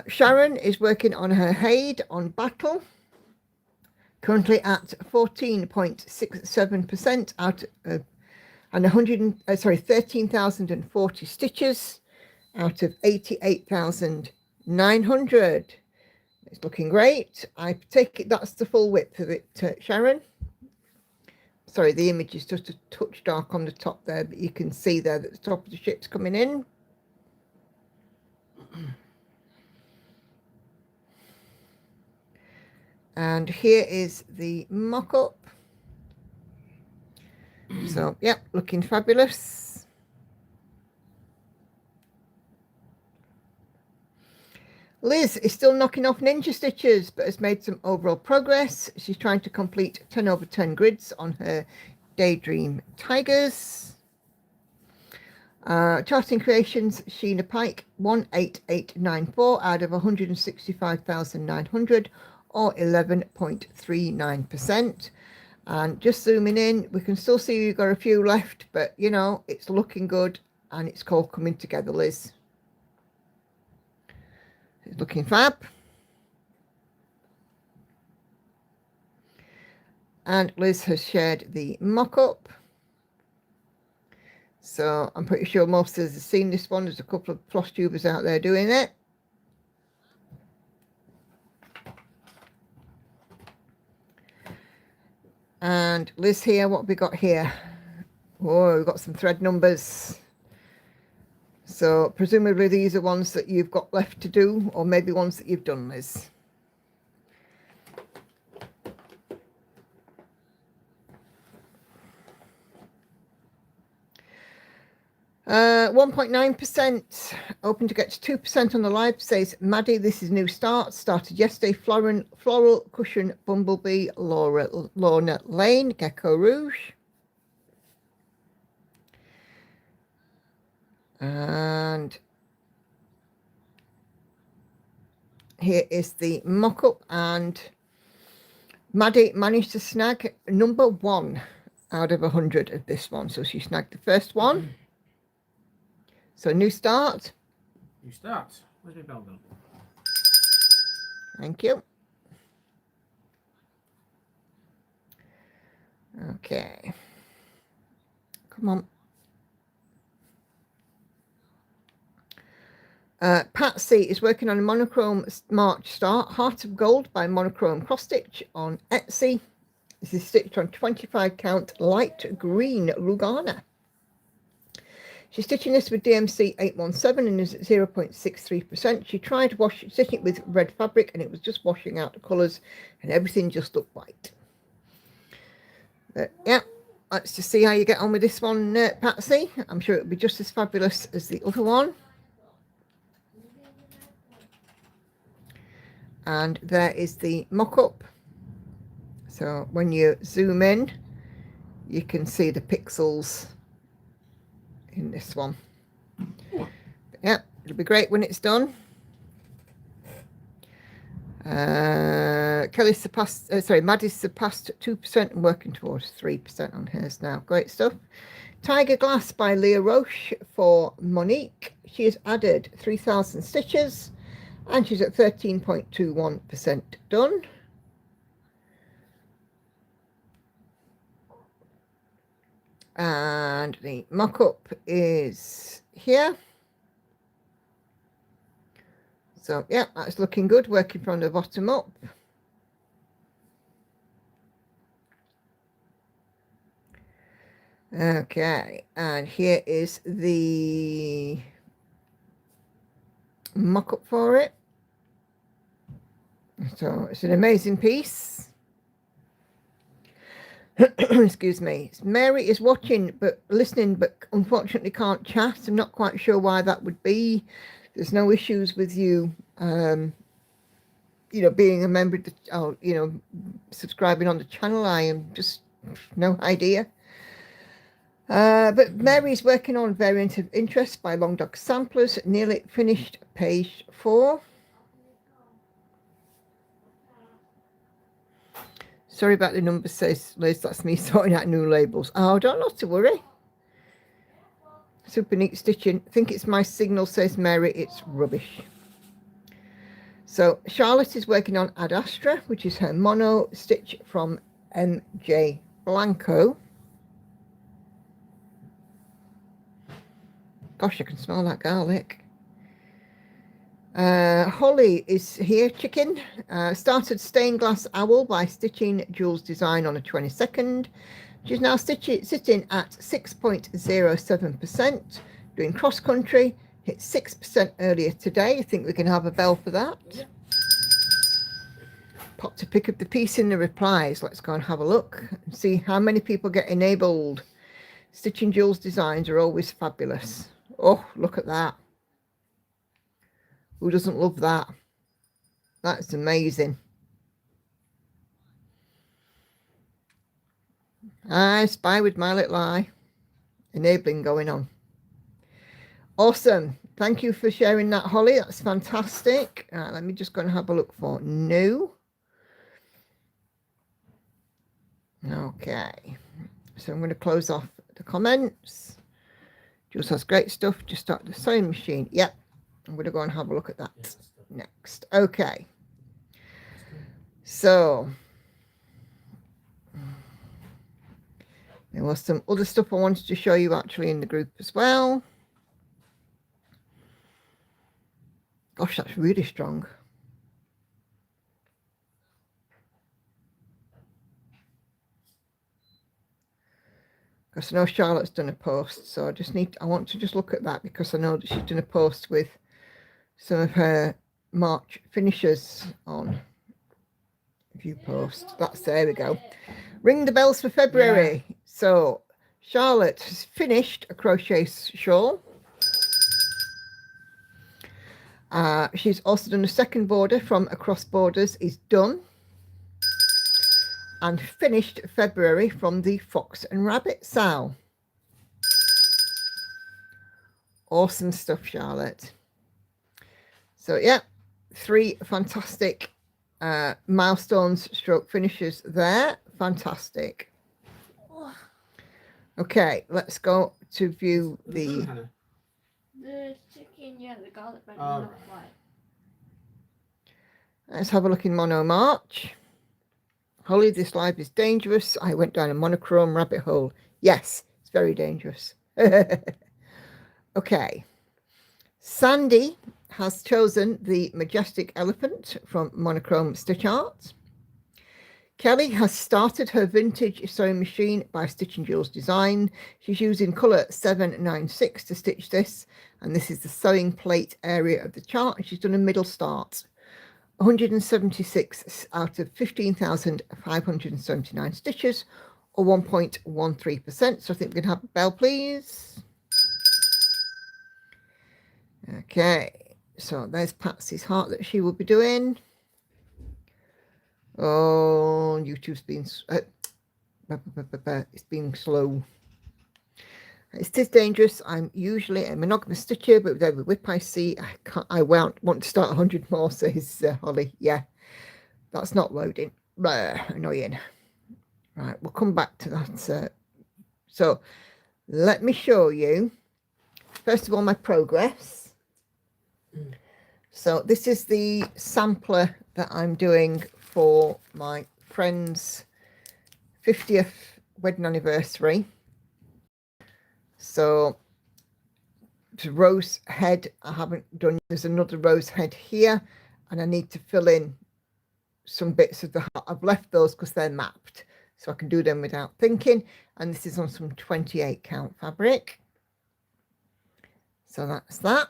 Sharon is working on her Haid on Battle. Currently at 14.67% out of, and 13,040 stitches out of 88,900. It's looking great. I take it that's the full width of it, Sharon. Sorry, the image is just a touch dark on the top there, but you can see there that the top of the ship's coming in. And here is the mock-up. So, yep, looking fabulous. Liz is still knocking off ninja stitches, but has made some overall progress. She's trying to complete 10 over 10 grids on her Daydream Tigers. Charting Creations, Sheena Pike, 18894 out of 165,900, or 11.39%. And just zooming in, we can still see you've got a few left, but you know, it's looking good and it's all coming together, Liz. It's looking fab. And Liz has shared the mock-up. So I'm pretty sure most of us have seen this one. There's a couple of floss tubers out there doing it. And Liz here, what have we got here? Oh, we've got some thread numbers. So presumably these are ones that you've got left to do, or maybe ones that you've done, Liz. 1.9%, open to get to 2% on the live, says Maddie. This is new start, started yesterday. Floral Cushion, Bumblebee, Lorna Lane, Gecko Rouge. And here is the mock-up, and Maddie managed to snag number 1 out of 100 of this one. So she snagged the first one. So new start. New start. Where's my bell gone? Thank you. Okay. Come on. Patsy is working on a monochrome March start, Heart of Gold by Monochrome Cross Stitch on Etsy. This is stitched on 25 count light green Lugana. She's stitching this with DMC 817 and is at 0.63%. She tried stitching it with red fabric and it was just washing out the colours and everything just looked white. But yeah, let's just see how you get on with this one, Patsy. I'm sure it'll be just as fabulous as the other one. And there is the mock-up. So when you zoom in, you can see the pixels in this one. But yeah, it'll be great when it's done. Maddie's surpassed 2% and working towards 3% on hers now. Great stuff. Tiger Glass by Leah Roche for Monique. She has added 3,000 stitches and she's at 13.21% done. And the mock-up is here. So yeah, that's looking good, working from the bottom up. Okay, and here is the mock-up for it. So it's an amazing piece. Excuse me. Mary is watching but listening, but unfortunately can't chat. I'm not quite sure why that would be. There's no issues with you, you know, being a member of the, you know, subscribing on the channel. I am just no idea. But Mary's working on Variant of Interest by Long Dog Samplers. Nearly finished page 4. Sorry about the number, says Liz. That's me sorting out new labels. Oh, don't not to worry. Super neat stitching. I think it's my signal, says Mary. It's rubbish. So Charlotte is working on Ad Astra, which is her mono stitch from MJ Blanco. Gosh, I can smell that garlic. Holly is here, chicken. Started Stained Glass Owl by Stitching Jules Design on the 22nd. She's now sitting at 6.07%, doing cross country, hit 6% earlier today. I think we can have a bell for that. popped a pic of the piece in the replies. Let's go and have a look and see how many people get enabled. Stitching Jules designs are always fabulous. Oh, look at that. Who doesn't love that? That's amazing. I spy with my little eye. Enabling going on. Awesome. Thank you for sharing that, Holly. That's fantastic. Let me just go and have a look for new. Okay. So I'm going to close off the comments. Jules has great stuff. Just start the sewing machine. Yep. I'm going to go and have a look at that next. Okay. So there was some other stuff I wanted to show you actually in the group as well. Gosh, that's really strong. Because I know Charlotte's done a post, so I want to just look at that because I know that she's done a post with some of her March finishes on. View post. There we go. Ring the bells for February. Yeah. So Charlotte has finished a crochet shawl. She's also done a second border from Across Borders is done. And finished February from the Fox and Rabbit Sow. Awesome stuff, Charlotte. So yeah, 3 fantastic milestones stroke finishes there. Fantastic. Okay, let's go to view the chicken, yeah, the garlic bread. Oh. Let's have a look in Mono March. Holly, this live is dangerous. I went down a monochrome rabbit hole. Yes, it's very dangerous. Okay. Sandy has chosen the Majestic Elephant from Monochrome Stitch Art. Kelly has started her vintage sewing machine by Stitching Jules Design. She's using colour 796 to stitch this. And this is the sewing plate area of the chart. And she's done a middle start. 176 out of 15,579 stitches, or 1.13%. So I think we can have a bell, please. Okay, so there's Patsy's heart that she will be doing. Oh, YouTube's been it's been slow. It is dangerous. I'm usually a monogamous stitcher, but with every whip I see, I want to start 100 more, says Holly. Yeah, that's not loading. Blah, annoying. Right, we'll come back to that. So let me show you, first of all, my progress. So this is the sampler that I'm doing for my friend's 50th wedding anniversary. So the rose head I haven't done. There's another rose head here, and I need to fill in some bits of the heart. I've left those because they're mapped, so I can do them without thinking. And this is on some 28 count fabric. So that's that.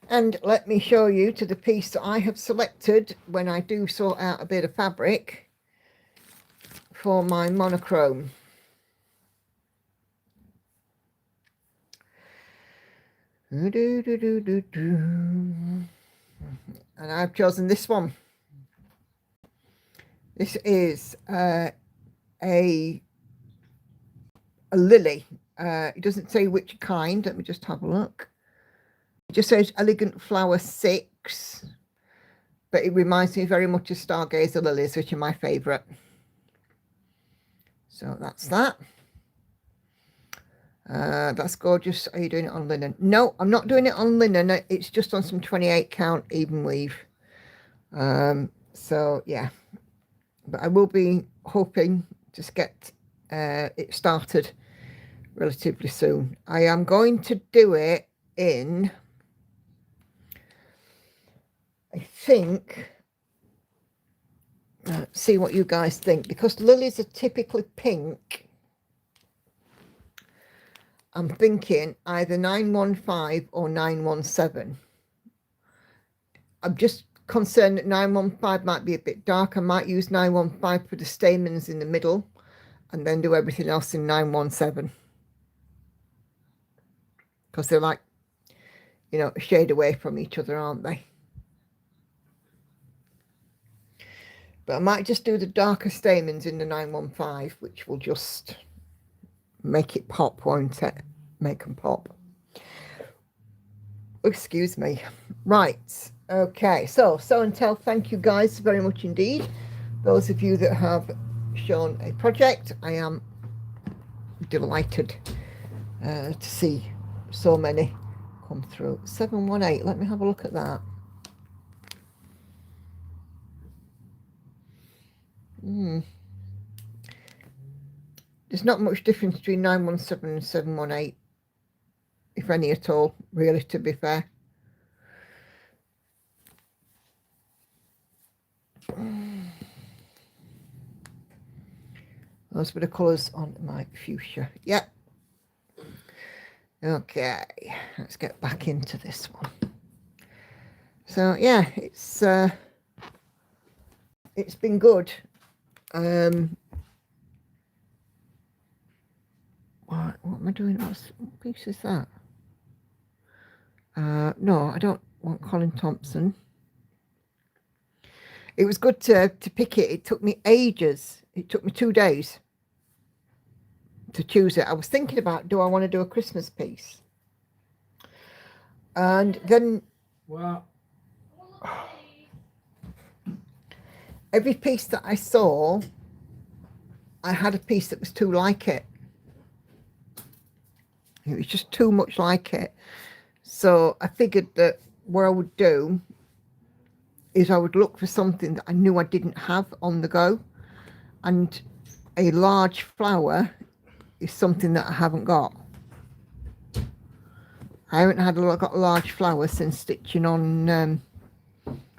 And let me show you to the piece that I have selected when I do sort out a bit of fabric for my monochrome. And I've chosen this one. This is a lily. It doesn't say which kind. Let me just have a look. It just says Elegant Flower 6, but it reminds me very much of Stargazer lilies, which are my favourite. So that's that. That's gorgeous. Are you doing it on linen? No, I'm not doing it on linen. It's just on some 28 count even weave. So yeah, but I will be hoping to get it started relatively soon. I am going to do it in, I think, see what you guys think, because lilies are typically pink. I'm thinking either 915 or 917. I'm just concerned that 915 might be a bit dark. I might use 915 for the stamens in the middle and then do everything else in 917. Because they're like, you know, a shade away from each other, aren't they? But I might just do the darker stamens in the 915, which will just make it pop, won't it? Make them pop. Excuse me. Right. Okay. So and tell, thank you guys very much indeed. Those of you that have shown a project, I am delighted to see so many come through. 718. Let me have a look at that. There's not much difference between 917 and 718, if any at all, really, to be fair. Those were the colours on my fuchsia. Yep. Okay, let's get back into this one. So yeah, it's been good. What am I doing? What piece is that? No, I don't want Colin Thompson. It was good to pick it. It took me ages. It took me 2 days to choose it. I was thinking about, do I want to do a Christmas piece? And then every piece that I saw, I had a piece that was too like it. It was just too much like it. So I figured that what I would do is I would look for something that I knew I didn't have on the go. And a large flower is something that I haven't got. I haven't got a large flower since stitching on,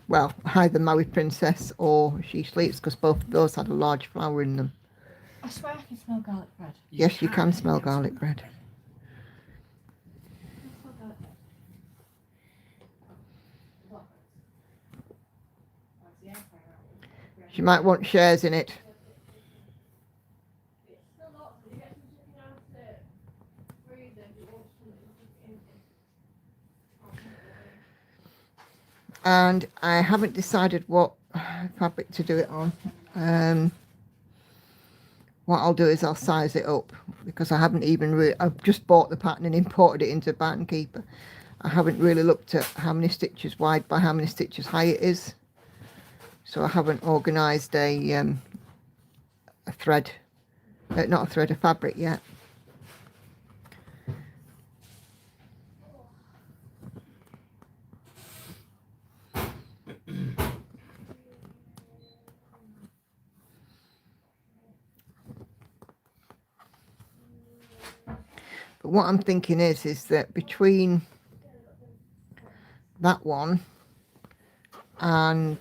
well, either Maui Princess or She Sleeps, because both of those had a large flower in them. I swear I can smell garlic bread. Yes, you can smell garlic bread. She might want shares in it. And I haven't decided what fabric to do it on. What I'll do is I'll size it up, because I haven't even really, I've just bought the pattern and imported it into Pattern Keeper. I haven't really looked at how many stitches wide by how many stitches high it is. So I haven't organised a thread, not a thread, a fabric yet. But what I'm thinking is that between that one and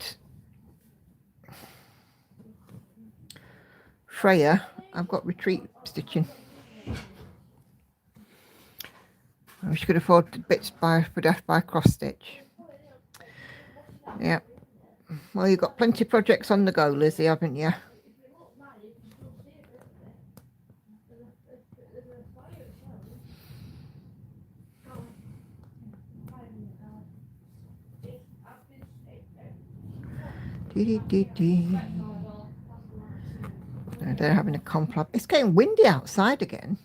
Freya, I've got retreat stitching. I wish I could afford bits for death by cross stitch. Yeah. Well, you've got plenty of projects on the go, Lizzie, haven't you? They're having a conflab. It's getting windy outside again.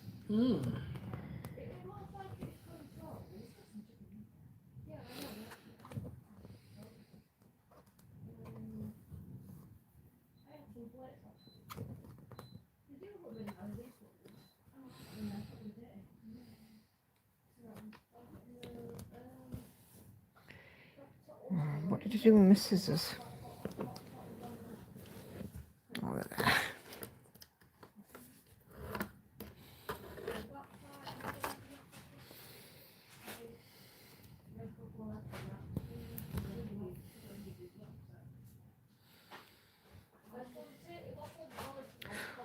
What did you do with my scissors? Oh, they're there.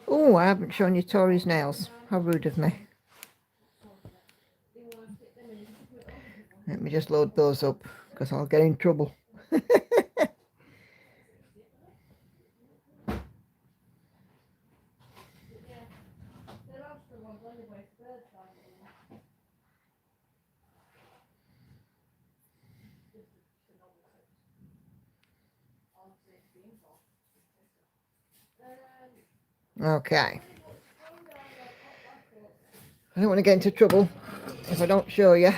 Oh, I haven't shown you Tori's nails. How rude of me. Let me just load those up, because I'll get in trouble. Okay. I don't want to get into trouble if I don't show you,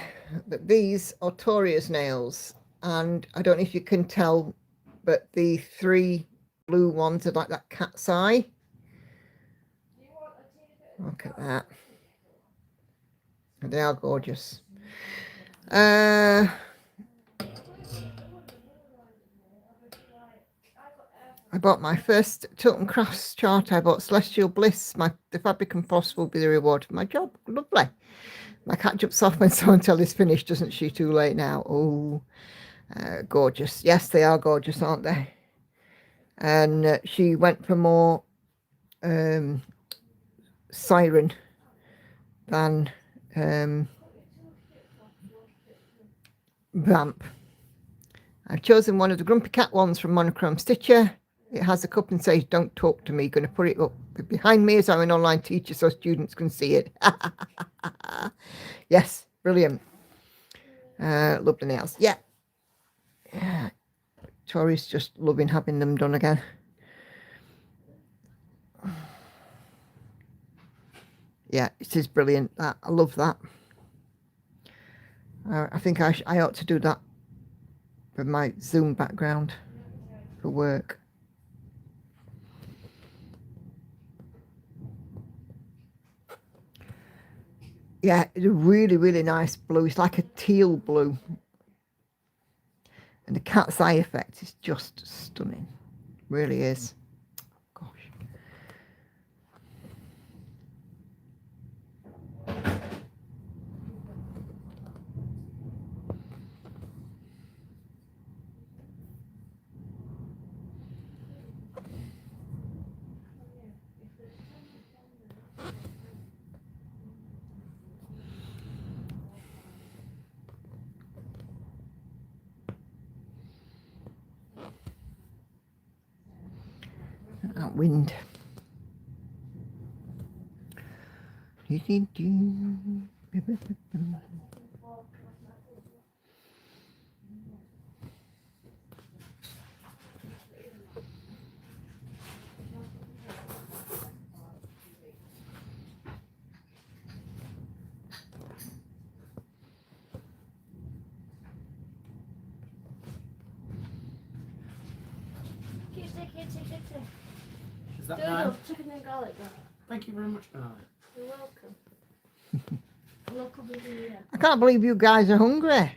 but these are Toria's nails, and I don't know if you can tell, but the 3 blue ones are like that cat's eye. Look at that. They are gorgeous. I bought my first Tilton Crafts chart. I bought Celestial Bliss. The fabric and frost will be the reward for my job. Lovely. My cat jumps off when so until it's finished, doesn't she? Too late now. Oh, gorgeous. Yes, they are gorgeous, aren't they? And she went for more siren than vamp. I've chosen one of the Grumpy Cat ones from Monochrome Stitcher. It has a cup and says, "Don't talk to me." Going to put it up behind me as I'm an online teacher so students can see it. Yes, brilliant. Lovely nails. Yeah. Tori's just loving having them done again. Yeah, it is brilliant. That I love that. I think I ought to do that for my Zoom background for work. Yeah, it's a really, really nice blue. It's like a teal blue. And the cat's eye effect is just stunning. Really is. Gosh. That wind. Is that now? Chicken and garlic now. Thank you very much, Bernard. You're welcome. Look over here. I can't believe you guys are hungry.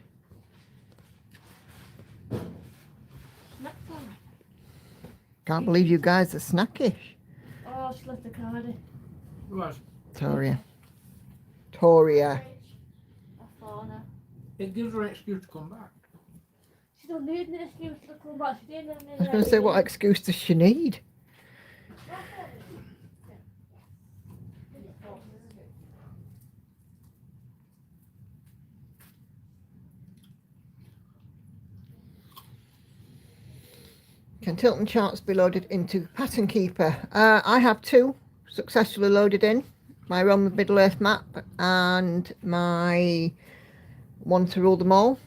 Snack time. Can't believe you guys are snackish. Oh, she left the card in. Who was? Toria. I phone her. It gives her an excuse to come back. She don't need an excuse to come back. She didn't have I was going to say, what excuse does she need? Can Tilton charts be loaded into Pattern Keeper? I have 2 successfully loaded in. My Realm of Middle Earth map and my One to Rule Them All.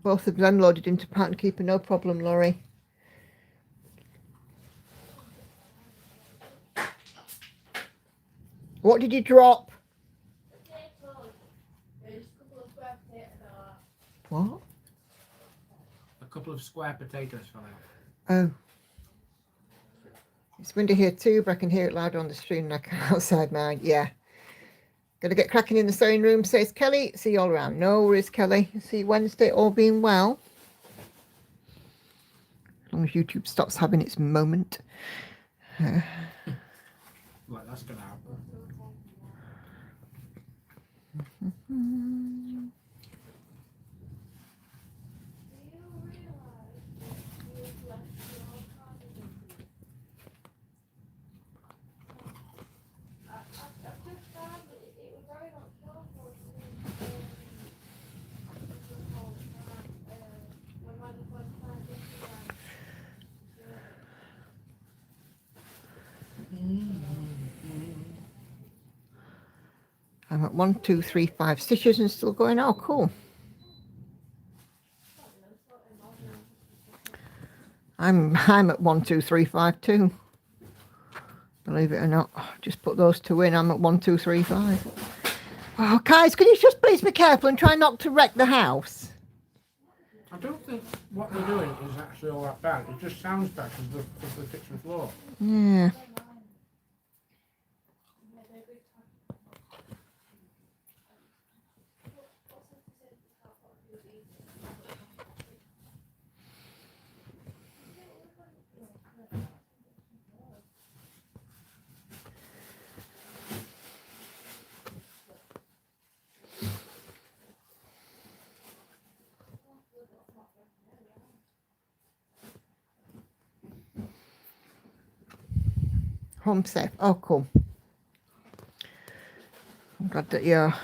Both of them loaded into Pattern Keeper, no problem, Laurie. What did you drop? What? A couple of square potatoes fell out. Oh. It's windy here too, but I can hear it louder on the stream than I can outside mine. Yeah. Gonna get cracking in the sewing room, says Kelly. See you all around. No worries, Kelly. See you Wednesday, all being well. As long as YouTube stops having its moment. Like that's gonna happen. I'm at 1, 2, 3, 5 stitches and still going. Oh, cool. I'm at 1, 2, 3, 5 too. Believe it or not, just put those two in. I'm at 1, 2, 3, 5. Oh, guys, can you just please be careful and try not to wreck the house? I don't think what they're doing is actually all that bad. It just sounds bad because of the kitchen floor. Yeah. Home safe. Oh, cool. I'm glad that you're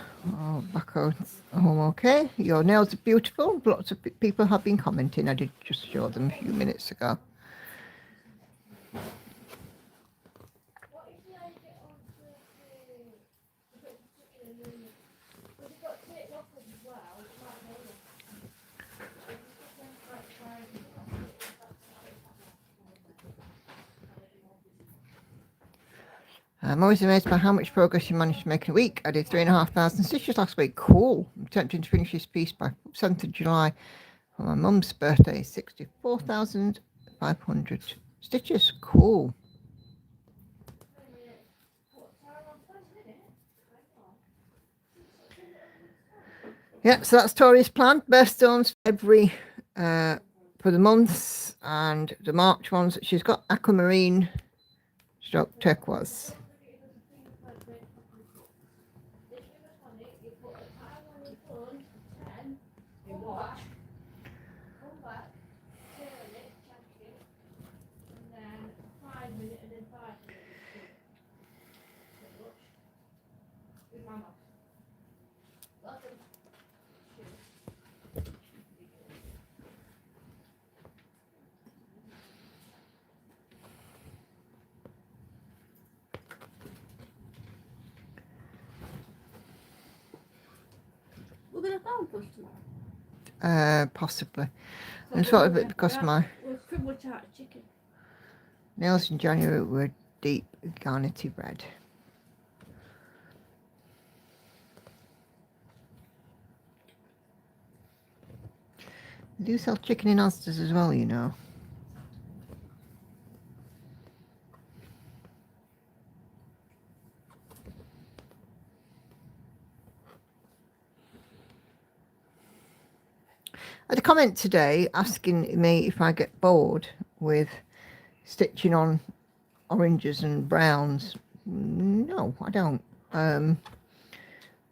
back home okay. Your nails are beautiful. Lots of people have been commenting. I did just show them a few minutes ago. I'm always amazed by how much progress you managed to make in a week. I did 3,500 stitches last week. Cool. I'm attempting to finish this piece by 7th of July for my mum's birthday. 64,500 stitches. Cool. Yeah, so that's Tori's plan. Birthstones every for the months, and the March ones. She's got aquamarine stroke turquoise. We're gonna phone for tomorrow. Possibly. And sort of it because my We're pretty much out of chicken. nails in January were deep garnety red. They do sell chicken in Asda's as well, you know. I had a comment today asking me if I get bored with stitching on oranges and browns. No, I don't.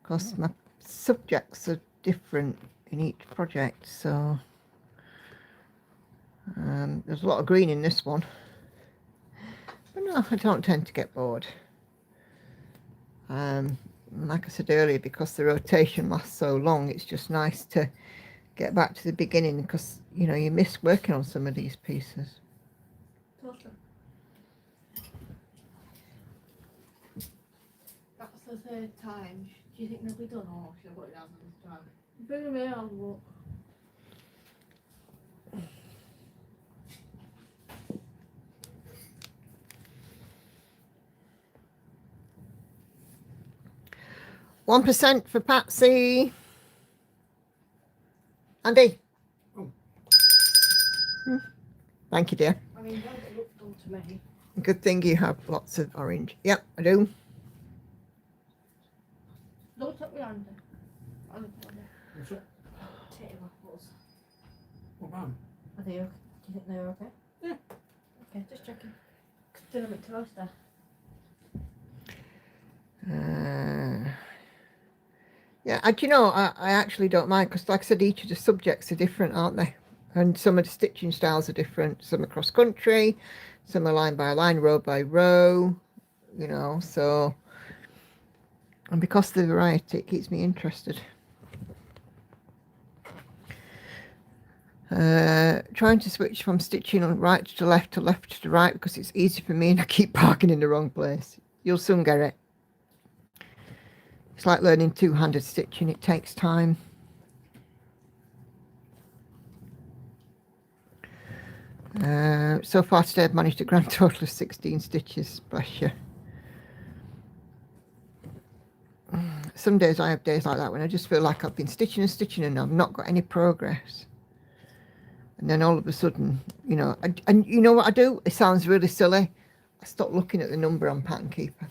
Because my subjects are different in each project, so there's a lot of green in this one. But no, I don't tend to get bored. Like I said earlier, because the rotation lasts so long, it's just nice to get back to the beginning, because you know you miss working on some of these pieces. Totally. That's the third time. Do you think they'll be done, or should I put it down this time? Bring me on the walk. %1 for Patsy. Andy. Oh. Thank you, dear. I mean, that looked done to me. Good thing you have lots of orange. Yep, I do. Don't touch me under. I look under. What's it? Potato apples. What about 'em? Are they okay? Do you think they're okay? Yeah. Okay, just checking. Still have a toaster. Yeah, do you know, I actually don't mind, because like I said, each of the subjects are different, aren't they? And some of the stitching styles are different. Some are cross country, some are line by line, row by row, you know, so, and because of the variety, it keeps me interested. Trying to switch from stitching on right to left to right, because it's easy for me and I keep parking in the wrong place. You'll soon get it. It's like learning two-handed stitching. It takes time. So far today I've managed a grand total of 16 stitches. Bless you. Some days I have days like that when I just feel like I've been stitching and stitching and I've not got any progress. And then all of a sudden, you know, and you know what I do? It sounds really silly. I stop looking at the number on Pattern Keeper.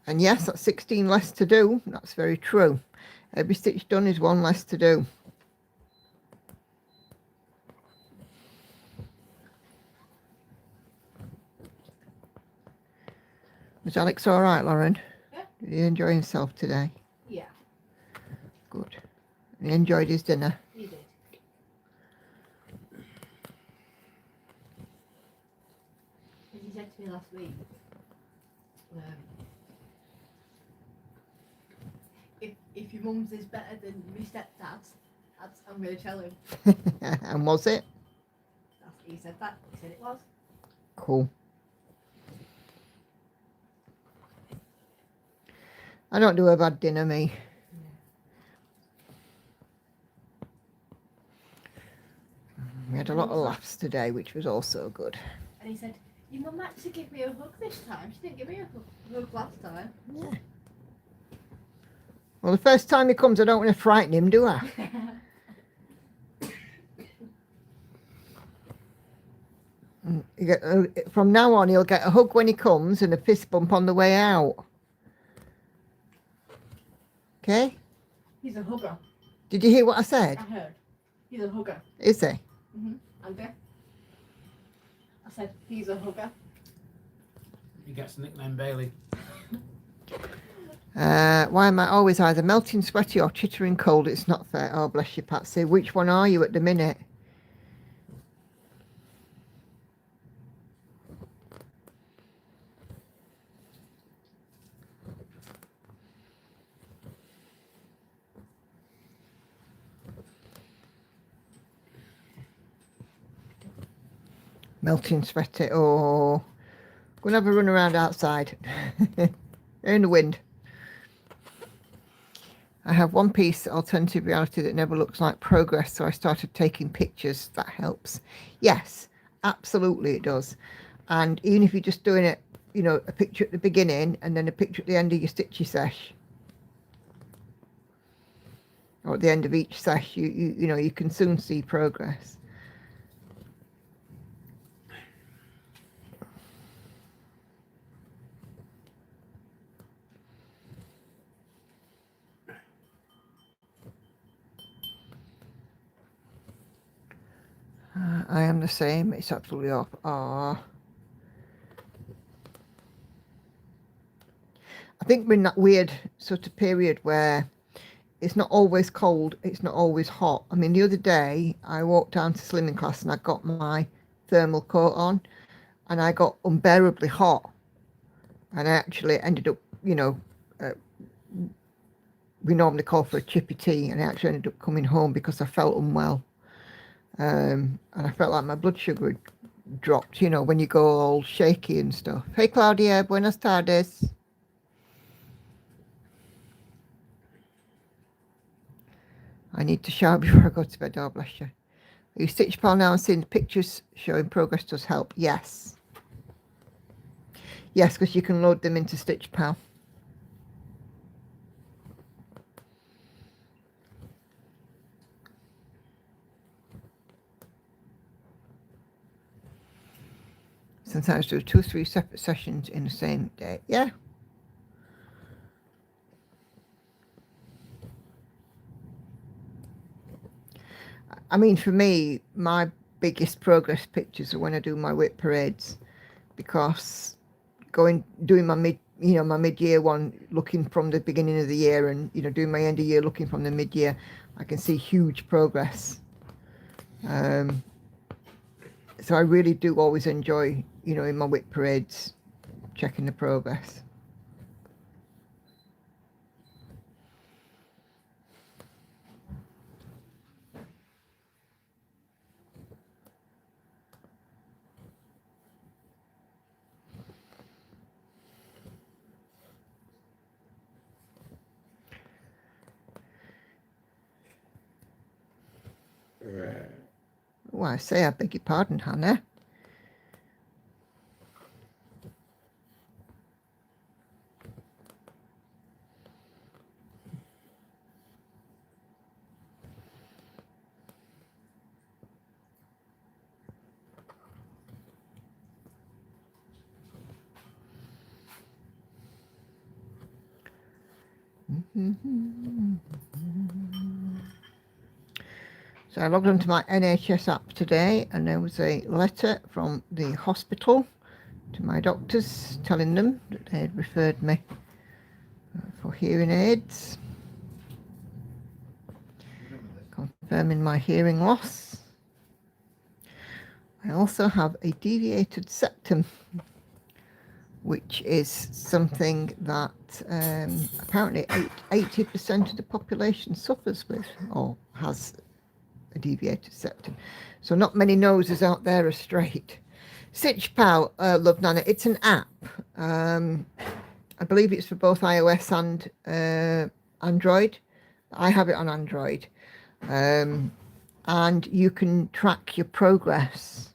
And yes, that's 16 less to do. That's very true. Every stitch done is one less to do. Was Alex all right, Lauren? Yeah. Did he enjoy himself today? Yeah, Good. He enjoyed his dinner. he did. As he said to me last week, if your mum's is better than my stepdad's, I'm going to tell him. And was it? He said that. He said it was. Cool. I don't do a bad dinner, me. We had a lot of laughs today, which was also good. And he said, your mum actually gave me a hug this time. She didn't give me a hug last time. Yeah. Well, the first time he comes, I don't want to frighten him, do I? You get, from now on, he'll get a hug when he comes and a fist bump on the way out. Okay? He's a hugger. Did you hear what I said? I heard. He's a hugger. Is he? Andy? I said, he's a hugger. He gets the nickname Bailey. Why am I always either melting, sweaty or chittering cold? It's not fair. Oh, bless you, Patsy. Which one are you at the minute? Melting, sweaty. Oh, gonna have a run around outside in the wind. I have one piece alternative reality that never looks like progress, so I started taking pictures. That helps. Yes, absolutely it does. And even if you're just doing it, you know, a picture at the beginning and then a picture at the end of your stitchy sesh, or at the end of each sesh, you know, you can soon see progress. I am the same. It's absolutely off. Ah, I think we're in that weird sort of period where it's not always cold, it's not always hot. I mean, the other day I walked down to slimming class and I got my thermal coat on and I got unbearably hot. And I actually ended up, you know, we normally call for a chippy tea, and I actually ended up coming home because I felt unwell. And I felt like my blood sugar had dropped, you know, when you go all shaky and stuff. Hey, Claudia, buenas tardes. I need to shower before I go to bed. Oh, bless you. Are you Stitch Pal now and seeing the pictures showing progress does help? Yes. Yes, because you can load them into Stitch Pal. Sometimes do 2 or 3 separate sessions in the same day. Yeah. I mean, for me, my biggest progress pictures are when I do my whip parades, because doing my mid-year one, looking from the beginning of the year, and, you know, doing my end of year looking from the mid-year, I can see huge progress. So I really do always enjoy, you know, in my whip parades, checking the progress. Oh, I say, I beg your pardon, Hannah. So I logged onto my NHS app today, and there was a letter from the hospital to my doctors telling them that they had referred me for hearing aids, confirming my hearing loss. I also have a deviated septum, which is something that apparently 80% of the population suffers with or has a deviated septum. So not many noses out there are straight. SitchPal, love Nana, it's an app. I believe it's for both iOS and Android. I have it on Android. And you can track your progress.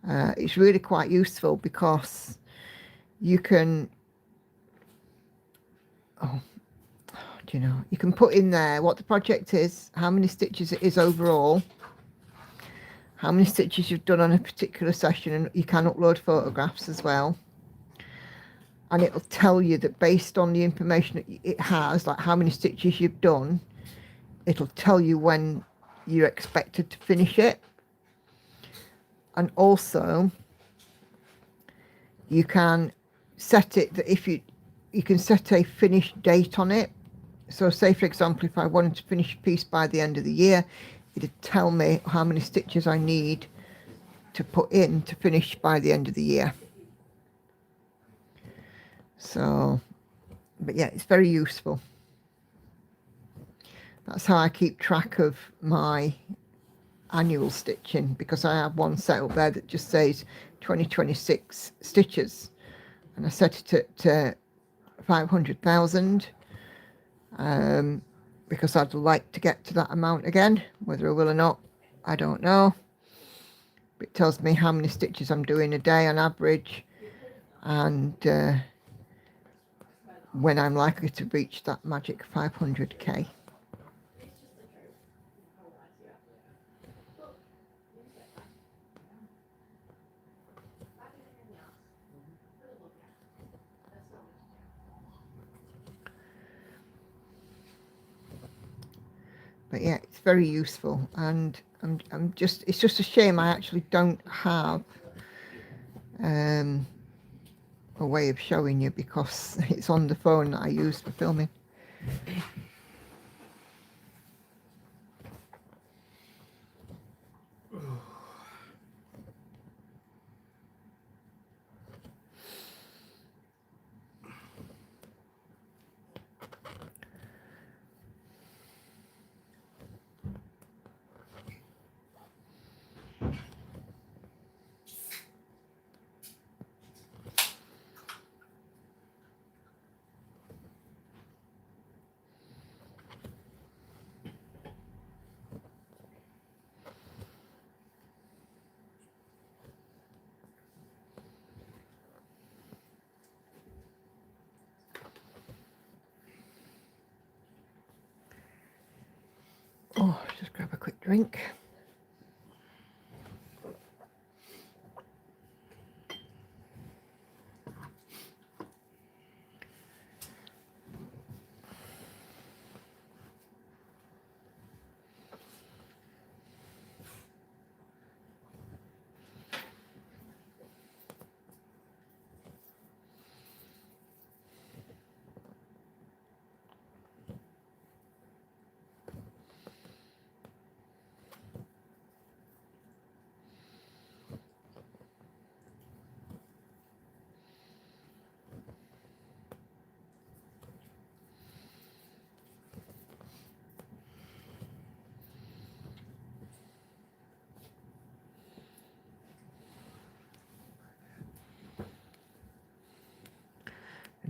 It's really quite useful because you can, you can put in there what the project is, how many stitches it is overall, how many stitches you've done on a particular session, and you can upload photographs as well. And it'll tell you that based on the information that it has, like how many stitches you've done, it'll tell you when you're expected to finish it. And also, you can set it that if you can set a finish date on it. So say, for example, if I wanted to finish a piece by the end of the year, it'd tell me how many stitches I need to put in to finish by the end of the year. So, but yeah, it's very useful. That's how I keep track of my annual stitching, because I have one set up there that just says 2026 stitches, and I set it at 500,000 because I'd like to get to that amount again. Whether I will or not, I don't know. But it tells me how many stitches I'm doing a day on average, and when I'm likely to reach that magic 500k. But yeah, it's very useful, and it's just a shame I actually don't have a way of showing you, because it's on the phone that I use for filming. Oh, just grab a quick drink.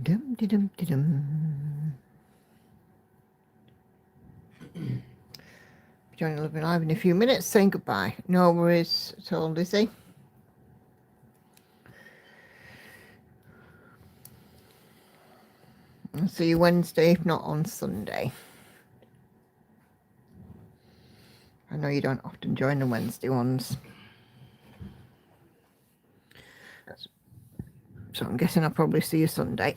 Dum de dum de dum. Joining Living Live in a few minutes, saying goodbye. No worries at all, Lizzie. I'll see you Wednesday, if not on Sunday. I know you don't often join the Wednesday ones. So I'm guessing I'll probably see you Sunday.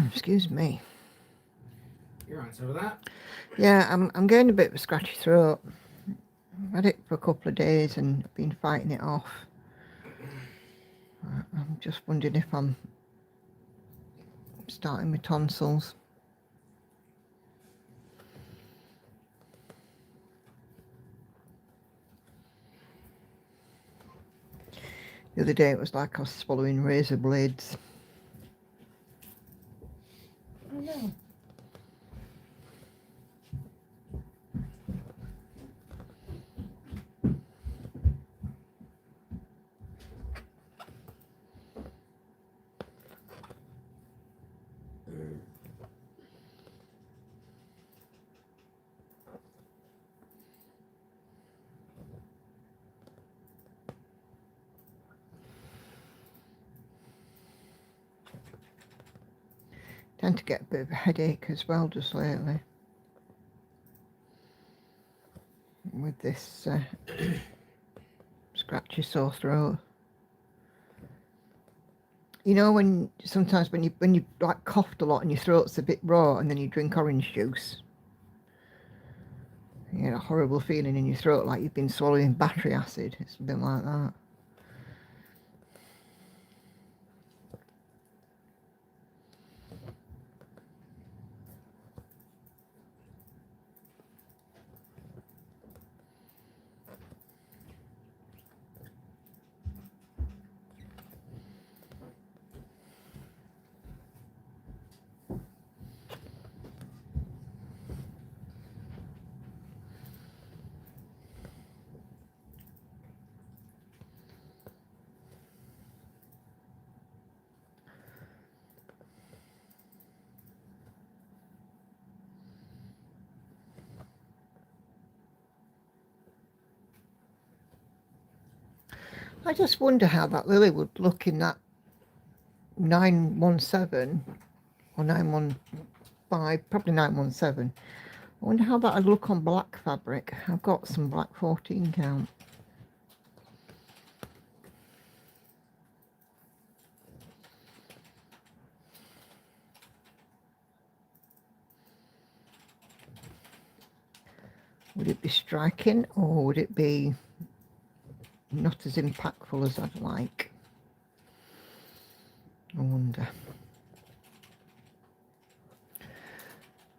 Excuse me. You're right over that. Yeah, I'm getting a bit of a scratchy throat. I've had it for a couple of days and I've been fighting it off. I'm just wondering if I'm starting with tonsils. The other day it was like I was swallowing razor blades. I know. Tend to get a bit of a headache as well just lately with this scratchy sore throat. You know, when sometimes when you like coughed a lot and your throat's a bit raw and then you drink orange juice, you get a horrible feeling in your throat like you've been swallowing battery acid. It's a bit like that. I just wonder how that lily would look in that 917 or 915, probably 917. I wonder how that would look on black fabric. I've got some black 14 count. Would it be striking or would it be not as impactful as I'd like? I wonder.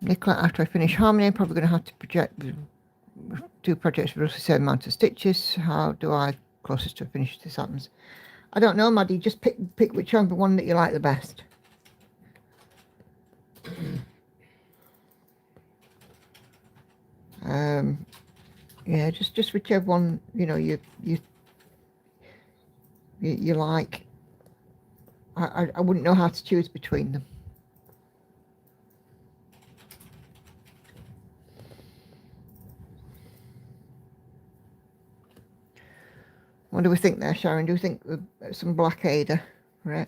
Nicola, after I finish harmony, I'm probably going to have to do projects with roughly the same amount of stitches. How do I closest to finish this happens? I don't know, Maddie. Just pick whichever one that you like the best. Yeah, just whichever one you like. I wouldn't know how to choose between them. What do we think there, Sharon? Do you think some black Ada, right?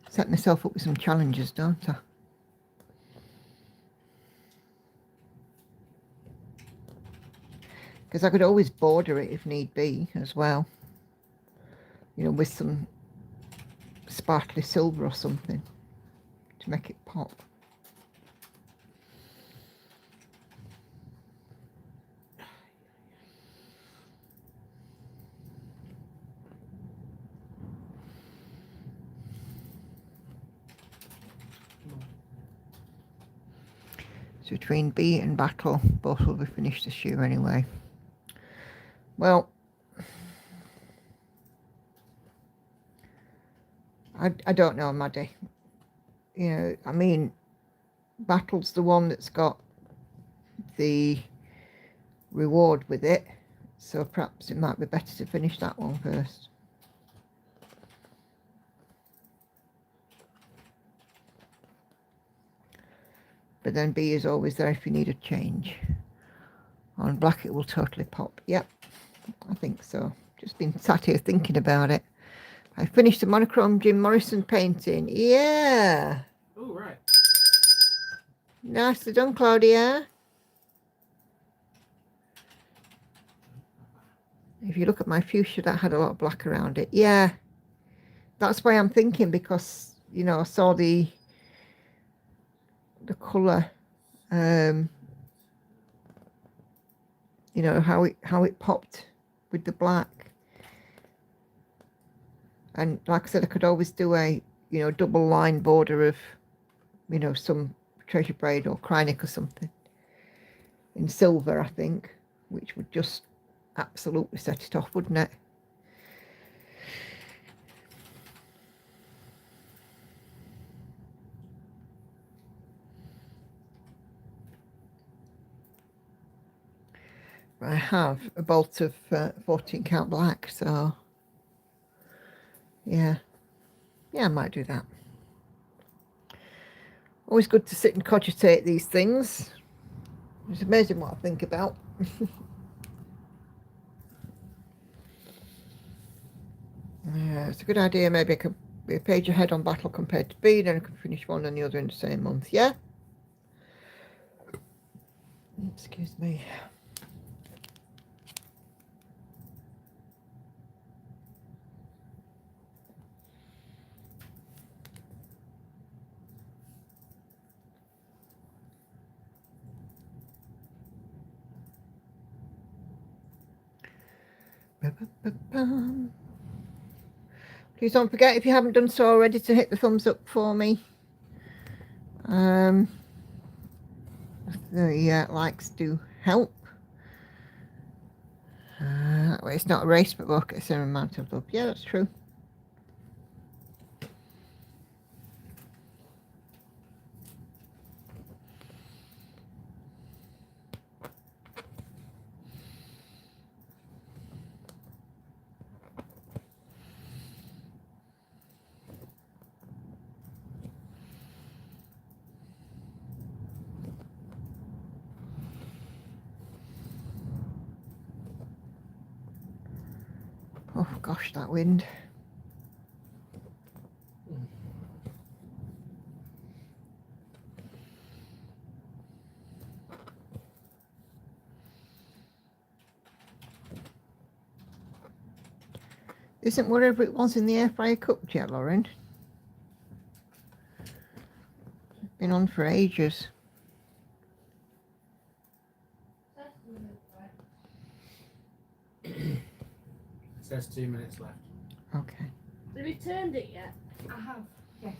Set myself up with some challenges, don't I? because I could always border it if need be as well, you know, with some sparkly silver or something to make it pop. So between B and Battle, both will be finished this year anyway. Well, I don't know, Maddie. You know, I mean, Battle's the one that's got the reward with it, so perhaps it might be better to finish that one first. But then B is always there if you need a change. On black it will totally pop. Yep, I think so. Just been sat here thinking about it. I finished the monochrome Jim Morrison painting. Yeah. Oh, right. Nicely done, Claudia. If you look at my fuchsia, that had a lot of black around it. Yeah. That's why I'm thinking, because, you know, I saw the colour, you know, how it popped with the black. And like I said, I could always do a, you know, double line border of, you know, some treasure braid or Krynic or something in silver, I think, which would just absolutely set it off, wouldn't it? I have a bolt of 14 count black, so yeah, I might do that. Always good to sit and cogitate these things. It's amazing what I think about. Yeah, it's a good idea. Maybe I could be a page ahead on Battle compared to B, then I could finish one and the other in the same month. Yeah? Excuse me. Please don't forget, if you haven't done so already, to hit the thumbs up for me. The likes do help. Well, it's not a race, but look, it's an amount of love. Yeah, that's true. Oh gosh, that wind. Isn't whatever it was in the air fryer cooked yet, Lauren? Been on for ages. It says 2 minutes left. Okay. Have you turned it yet? I have, yes.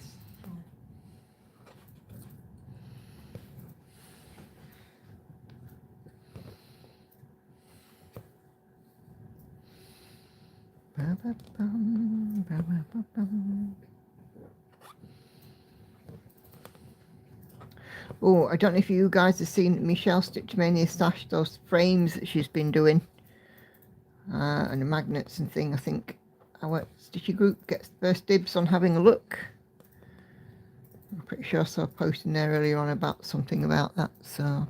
Oh, I don't know if you guys have seen Michelle Stitchmania stash those frames that she's been doing. And the magnets and thing. I think our Stitchy group gets first dibs on having a look. I'm pretty sure I saw a post in there earlier on about something about that, so.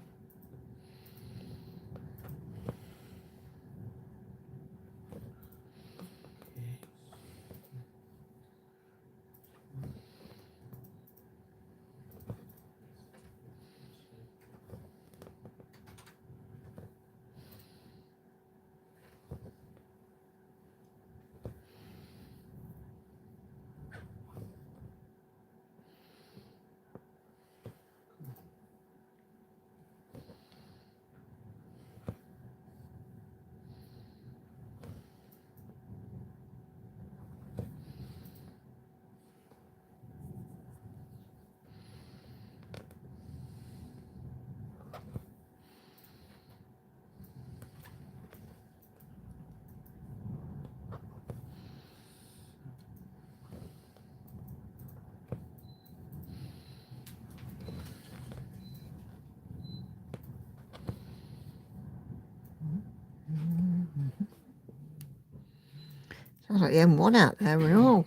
Sounds like the M1 out there and all.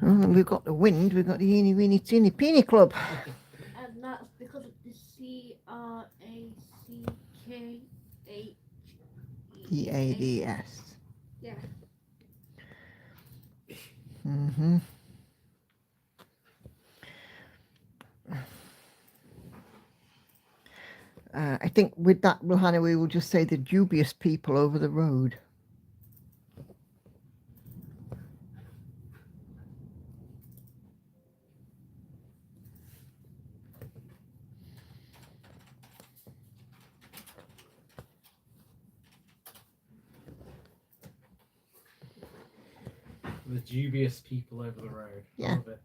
Oh, and we've got the wind, we've got the Eeny Weeny Teeny Peeny Club. And that's because of the EADS. Yeah. Mm-hmm. I think with that, Rohanna, we will just say the dubious people over the road. The dubious people over the road. Yeah. I love it.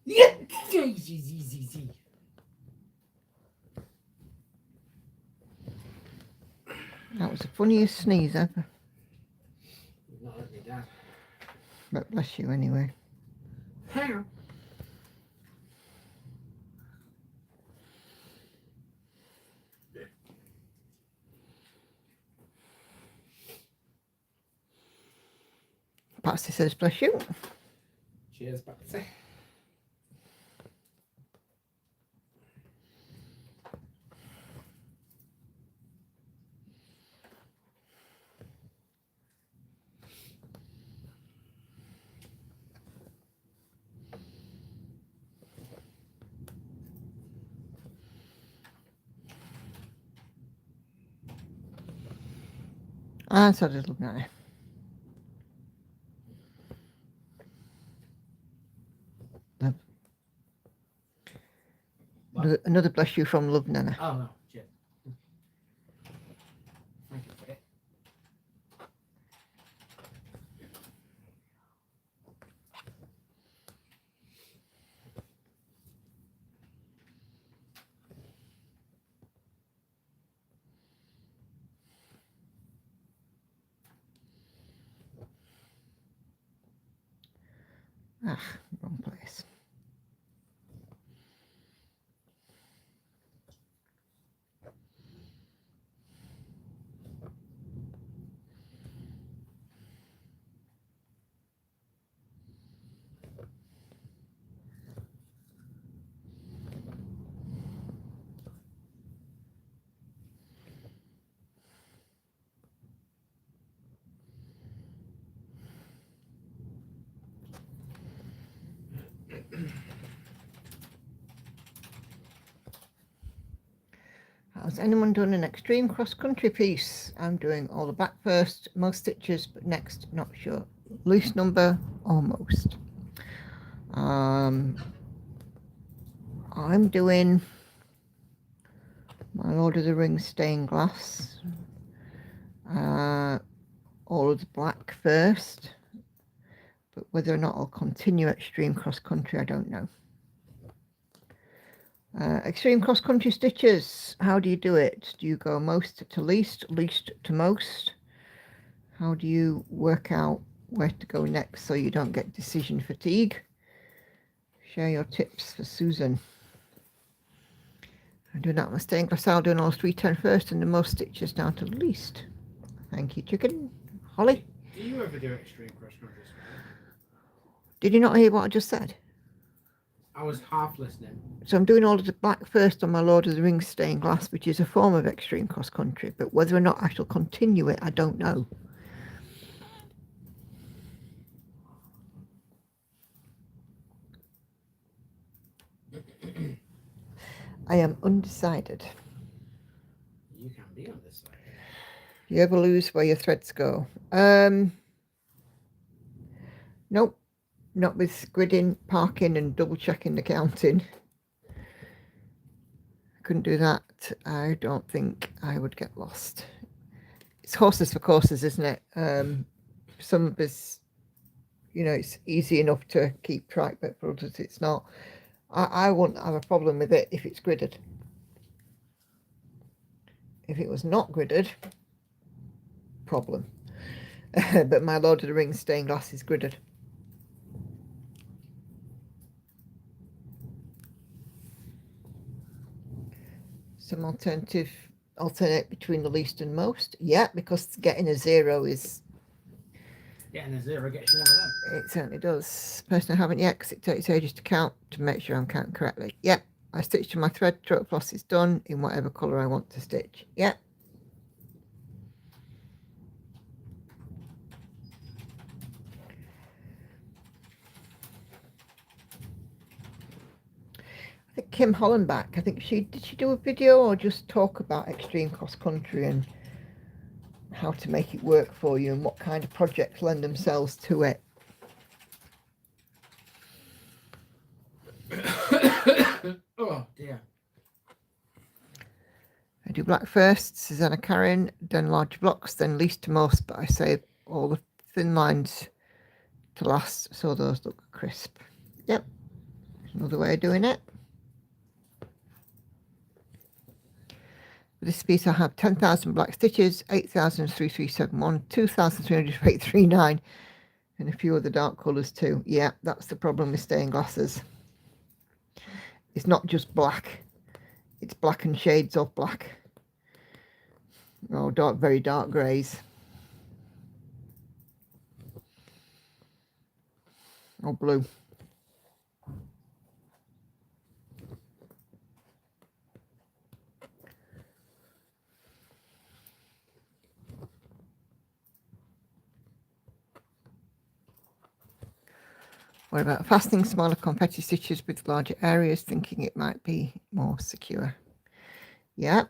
Yeah. Easy. That was the funniest sneeze ever. Not let me down. But bless you anyway. Hang on. Patsy says bless you. Cheers, Patsy. Ah, so just looking at it. What? Another bless you from Love Nana. Oh no, cheers. Thank you for it. Ah, wrong place. Has anyone done an extreme cross-country piece? I'm doing all the back first, most stitches, but next, not sure. Loose number, almost. I'm doing my Lord of the Rings stained glass. All of the black first, but whether or not I'll continue extreme cross-country, I don't know. Extreme cross-country stitches, how do you do it? Do you go most to least, least to most? How do you work out where to go next so you don't get decision fatigue? Share your tips for Susan. I'm doing that with my stained glass. I'll do all 310 first and the most stitches down to the least. Thank you, chicken. Holly? Do you ever do extreme cross country? Did you not hear what I just said? I was half listening. So I'm doing all of the black first on my Lord of the Rings stained glass, which is a form of extreme cross country, but whether or not I shall continue it, I don't know. I am undecided. You can be on this side. You ever lose where your threads go? Nope. Not with gridding, parking and double checking the counting. Couldn't do that. I don't think I would get lost. It's horses for courses, isn't it? Some of us, you know, it's easy enough to keep track, but for others it's not. I wouldn't have a problem with it if it's gridded. If it was not gridded, problem. But my Lord of the Rings stained glass is gridded. Some alternative alternate between the least and most. Yeah, because getting a 0 is... Getting a 0 gets you one of them. It certainly does. Person I haven't yet, because it takes ages to count to make sure I'm counting correctly. Yep. I stitched to my thread, throat floss is done in whatever colour I want to stitch. Yep. I think Kim Hollenbach, I think did she do a video or just talk about extreme cross country and how to make it work for you and what kind of projects lend themselves to it? Oh dear. I do black first, Susanna Karen, then large blocks, then least to most, but I save all the thin lines to last so those look crisp. Yep, another way of doing it. For this piece I have 10,000 black stitches, 8,3371, 2,308.39, and a few other dark colours too. Yeah, that's the problem with stained glasses. It's not just black, it's black and shades of black. Oh, dark, very dark greys. Or blue. What about fastening smaller confetti stitches with larger areas, thinking it might be more secure? Yeah,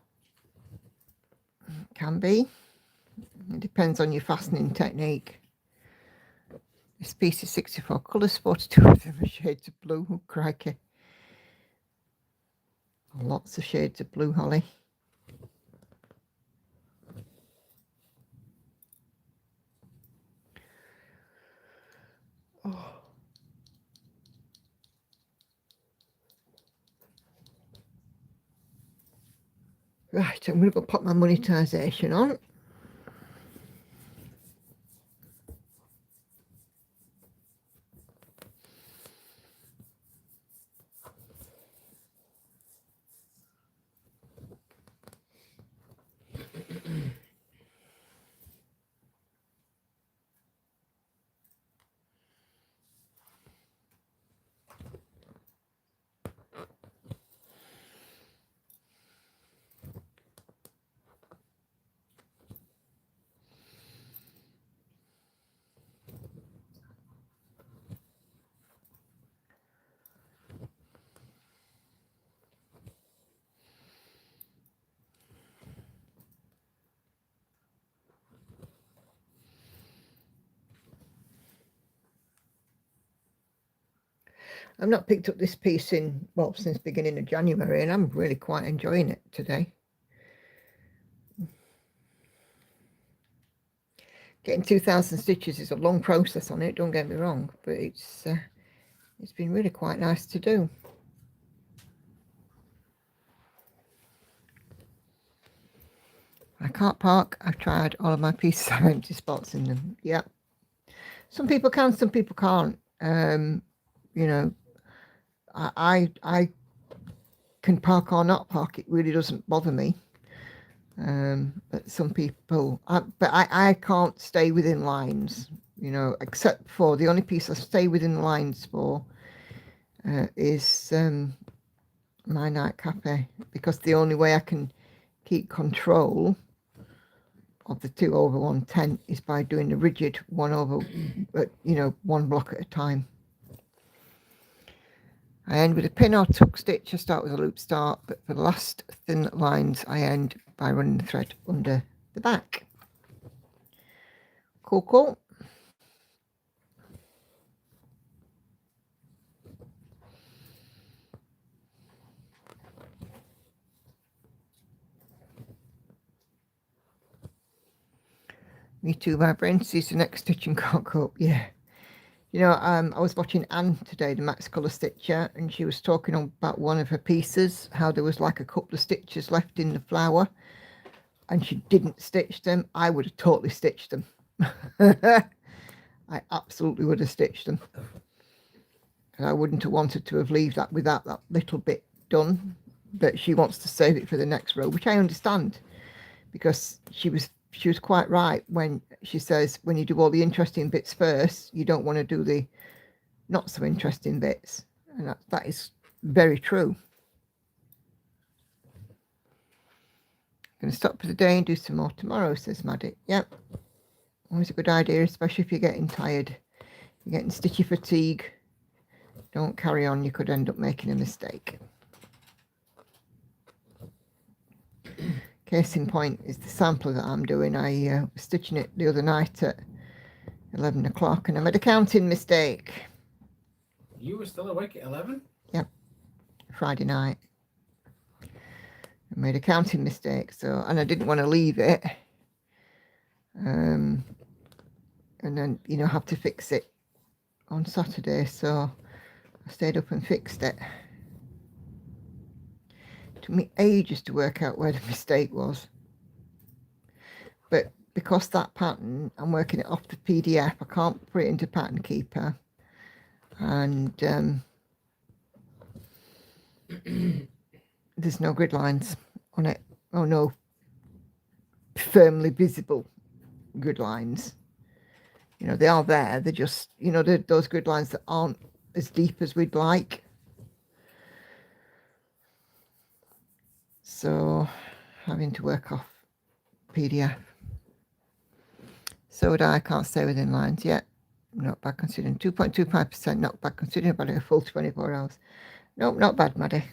can be. It depends on your fastening technique. This piece is 64 colours, 42 of them are shades of blue. Oh, crikey. Lots of shades of blue, Holly. Oh. Right, I'm going to go pop my monetisation on. I've not picked up this piece in, well, since beginning of January, and I'm really quite enjoying it today. Getting 2,000 stitches is a long process on it, don't get me wrong, but it's been really quite nice to do. I can't park. I've tried. All of my pieces have empty spots in them. Yeah. Some people can, some people can't. You know, I can park or not park. It really doesn't bother me. But some people, I can't stay within lines, you know, except for the only piece I stay within lines for is my night cafe, because the only way I can keep control of the 2 over 110 is by doing the rigid 1 over, you know, 1 block at a time. I end with a pin or tuck stitch. I start with a loop start, but for the last thin lines I end by running the thread under the back. Cool, cool. Me too, my brain sees the next stitch and can't cope. Yeah. You know, I was watching Anne today, the Max Colour Stitcher, and she was talking about one of her pieces, how there was like a couple of stitches left in the flower, and she didn't stitch them. I would have totally stitched them. I absolutely would have stitched them. And I wouldn't have wanted to have left that without that little bit done, but she wants to save it for the next row, which I understand. because she was quite right when she says when you do all the interesting bits first, you don't want to do the not so interesting bits, and that is very true. Going to stop for the day and do some more tomorrow, says Maddie. Yep, always a good idea, especially if you're getting tired, you're getting stitchy fatigue. Don't carry on, you could end up making a mistake. Case in point is the sampler that I'm doing. I was stitching it the other night at 11 o'clock and I made a counting mistake. You were still awake at 11? Yep, Friday night. I made a counting mistake, and I didn't want to leave it. And then, have to fix it on Saturday, so I stayed up and fixed it. It took me ages to work out where the mistake was. But because that pattern, I'm working it off the PDF, I can't put it into Pattern Keeper. And there's no grid lines on it. Oh no, firmly visible grid lines. They are there. They're just, they're those grid lines that aren't as deep as we'd like. So having to work off PDF. So I can't stay within lines yet. Not bad considering 2.25%, not bad considering about a full 24 hours. Nope, not bad, Maddie.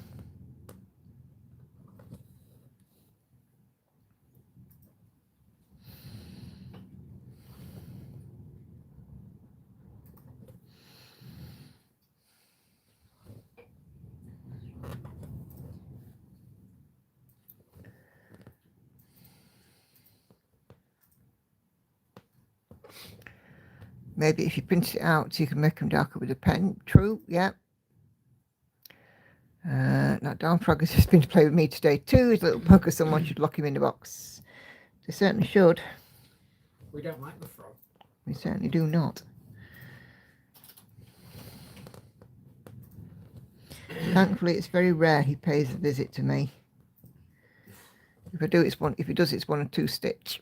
Maybe if you print it out, you can make them darker with a pen. True, yeah. That darn frog has just been to play with me today too. His little poker, someone should lock him in the box. They certainly should. We don't like the frog. We certainly do not. Thankfully, it's very rare he pays a visit to me. If he does, it's 1 or 2 stitch.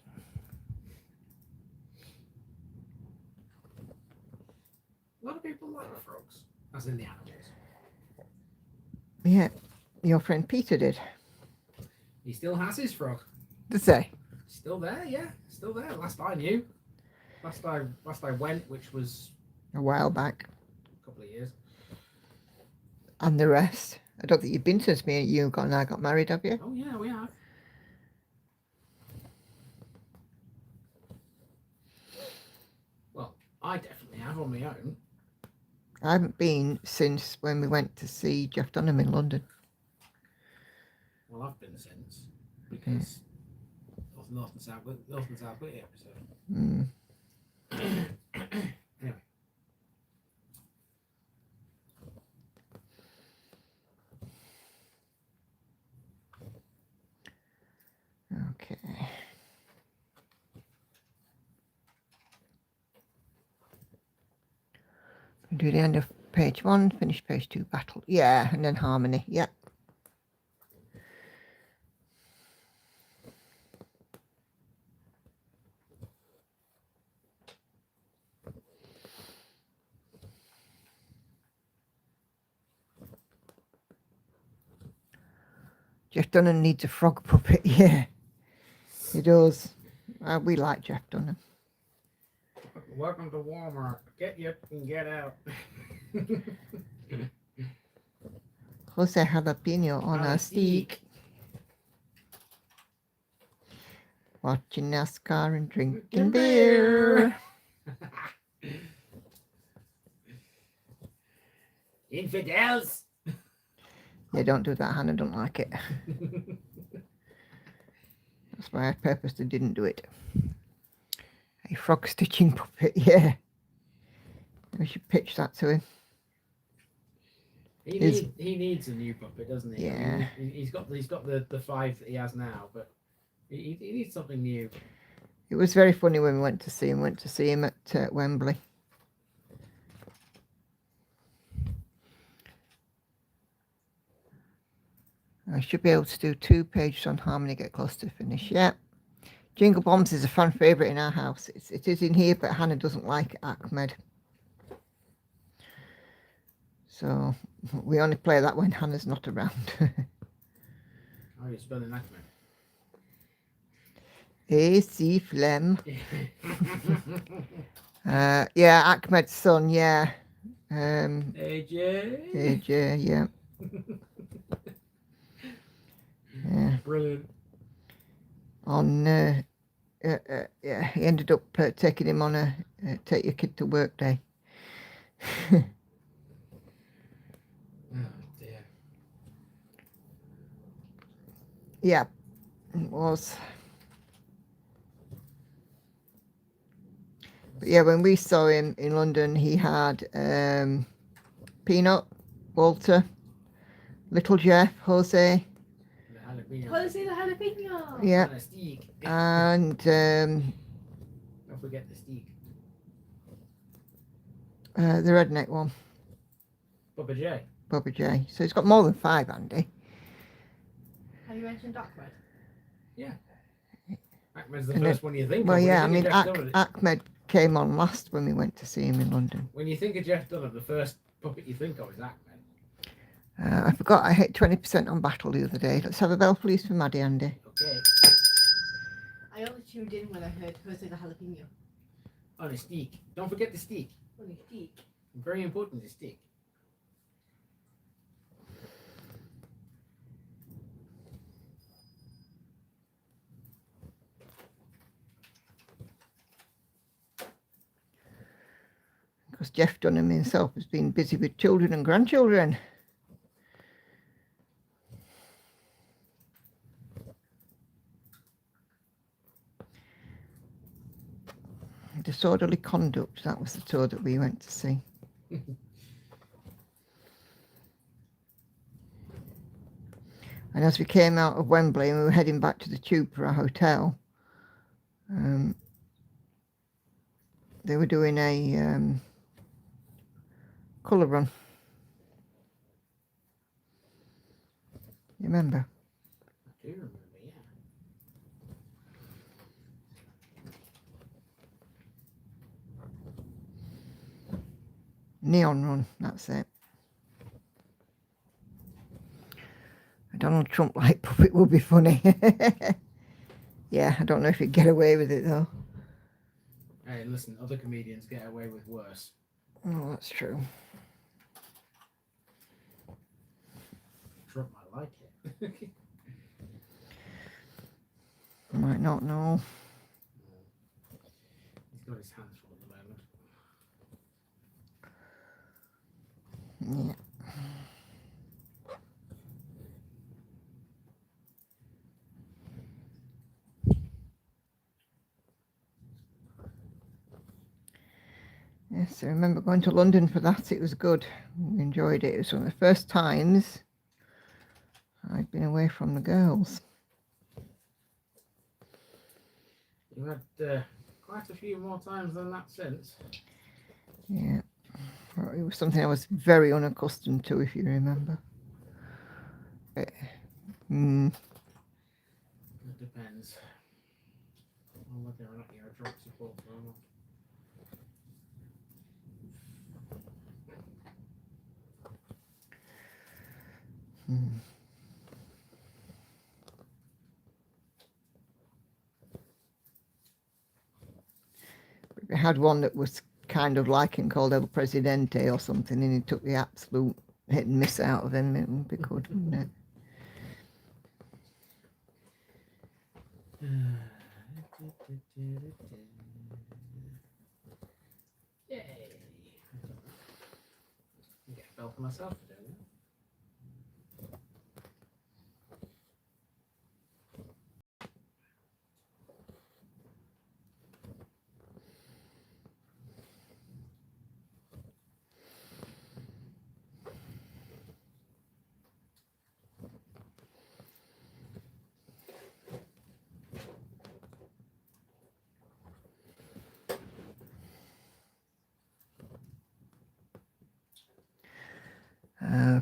A lot of people like frogs, as in the animals. Yeah, your friend Peter did. He still has his frog. Does he? Still there, yeah. Still there. Last I knew. Last I went, which was A while back. a couple of years. And the rest. I don't think you've been since you and I got married, have you? Oh yeah, we have. Well, I definitely have on my own. I haven't been since when we went to see Jeff Dunham in London. Well, I've been since because North and South Whitty episode. Mm. Anyway. Okay. Do the end of page 1, finish page 2, battle. Yeah, and then harmony. Yeah. Jeff Dunham needs a frog puppet. Yeah, he does. We like Jeff Dunham. Welcome to Walmart. Get you and get out. Jose Jalapeno on a stick. Watching NASCAR and drinking beer. Infidels. Yeah, don't do that, Hannah. Don't like it. That's why I purposely didn't do it. A frog stitching puppet, yeah. We should pitch that to him. He needs a new puppet, doesn't he? Yeah. I mean, he's got the 5 that he has now, but he needs something new. It was very funny when we went to see him at Wembley. I should be able to do 2 pages on harmony, get close to finish. Yeah, Jingle Bombs is a fan favourite in our house. It is in here, but Hannah doesn't like Ahmed. So we only play that when Hannah's not around. How are you spelling Ahmed? AC Flem. Yeah, Ahmed's son, yeah. AJ. AJ, yeah. Yeah. Brilliant. On, yeah, he ended up taking him on a take your kid to work day. Oh dear. Yeah, it was. But yeah, when we saw him in London, he had Peanut, Walter, Little Jeff, Jose. The jalapeno. Jose the jalapeno. Yeah, And a steak. and Don't forget the steak. the redneck one, Bubba J. Bubba J. So he's got more than 5, Andy. Have you mentioned Ahmed? Ahmed's the And first one you think Well, of. yeah, I When you mean, think of Jeff Dunham, Ahmed came on last when we went to see him in London. when you think of Jeff Dunham, the first puppet you think of is Ahmed. I forgot I hit 20% on Battle the other day. Let's have a bell, please, for Maddie, Andy. Okay. I only tuned in when I heard Jose the jalapeno. On a steak. Don't forget the steak. Only steak. Very important, the steak. Because Jeff Dunham himself has been busy with children and grandchildren. Disorderly Conduct, that was the tour that we went to see. And as we came out of Wembley and we were heading back to the Tube for our hotel, they were doing a colour run. You remember? I do remember, yeah. Neon Run, that's it. A Donald Trump like puppet would be funny. Yeah, I don't know if he'd get away with it though. Hey, listen, other comedians get away with worse. Oh, that's true. Trump might like it. I might not know. He's got his hands full at the moment. Yeah. Yes, I remember going to London for that. It was good. We enjoyed it. It was one of the first times I'd been away from the girls. You've had quite a few more times than that since. Yeah. Well, it was something I was very unaccustomed to, if you remember. It depends on whether or not you're a drug supporter or not. We had one that was kind of like him called El Presidente or something, and he took the absolute hit and miss out of him. It would be good, wouldn't it? Yay! I get a bell for myself for doing that.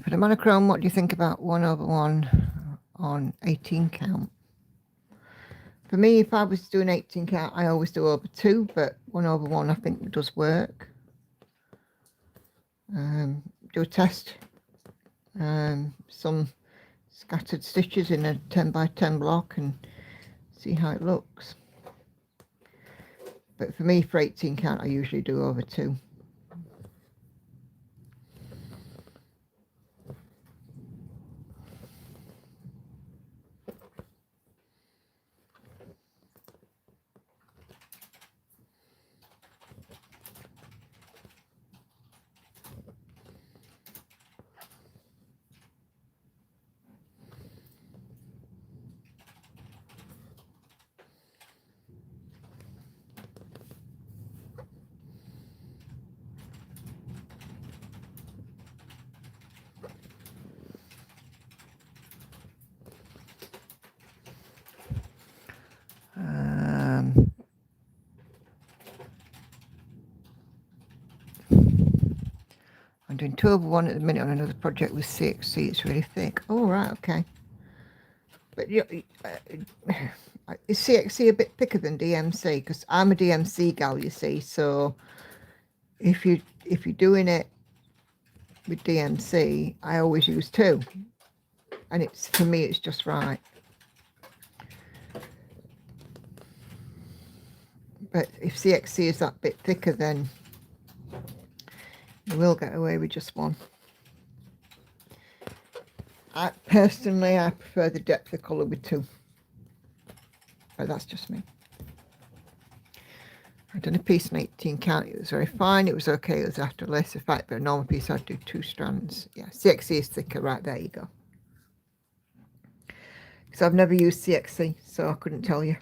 For the monochrome, what do you think about 1/1 on 18 count? For me, if I was doing 18 count, I always do over 2, but 1/1 I think does work. Do a test. Some scattered stitches in a 10 by 10 block and see how it looks. But for me, for 18 count, I usually do over 2. I'm doing 2/1 at the minute on another project with CXC. It's really thick. Oh, right, okay. But is CXC a bit thicker than DMC? Because I'm a DMC gal, you see. So if you're doing it with DMC, I always use 2, and it's, for me, it's just right. But if CXC is that bit thicker, then you will get away with just 1. Personally, I prefer the depth of colour with 2. But that's just me. I've done a piece in 18 count. It was very fine. It was okay. It was after less effect, but a normal piece I'd do 2 strands. Yeah, CXC is thicker. Right, there you go. Because I've never used CXC, so I couldn't tell you.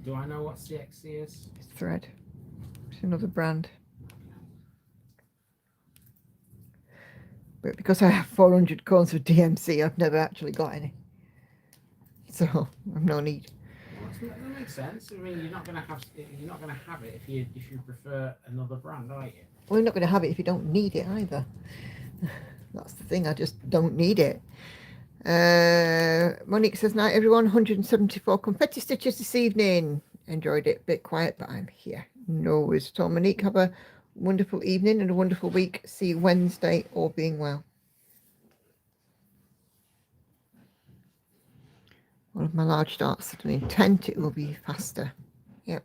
Do I know what CXC is? It's thread. It's another brand. But because I have 400 cones of DMC, I've never actually got any. So I've no need. Well, that makes sense. I mean, you're not gonna have it if you prefer another brand, are you? Well, you're not going to have it if you don't need it either. That's the thing. I just don't need it. Monique says, night everyone, 174 confetti stitches this evening. Enjoyed it. Bit quiet, but I'm here. No worries at all. Monique, have a wonderful evening and a wonderful week. See you Wednesday, all being well. One of my large darts at an intent, it will be faster. Yep.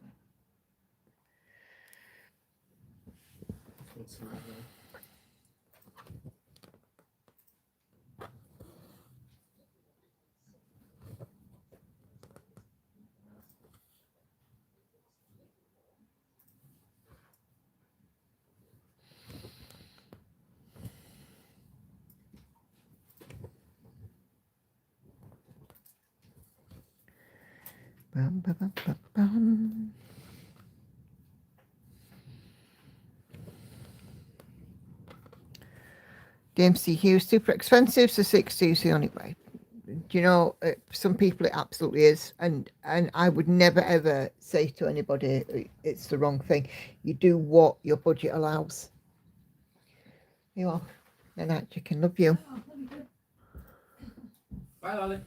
Bum, bum, bum, bum, bum. DMC here is super expensive, so 60 is the only way. Do you know, some people it absolutely is, and I would never ever say to anybody it's the wrong thing. You do what your budget allows. You are. Good night, chicken. Love you. Bye, Lolly.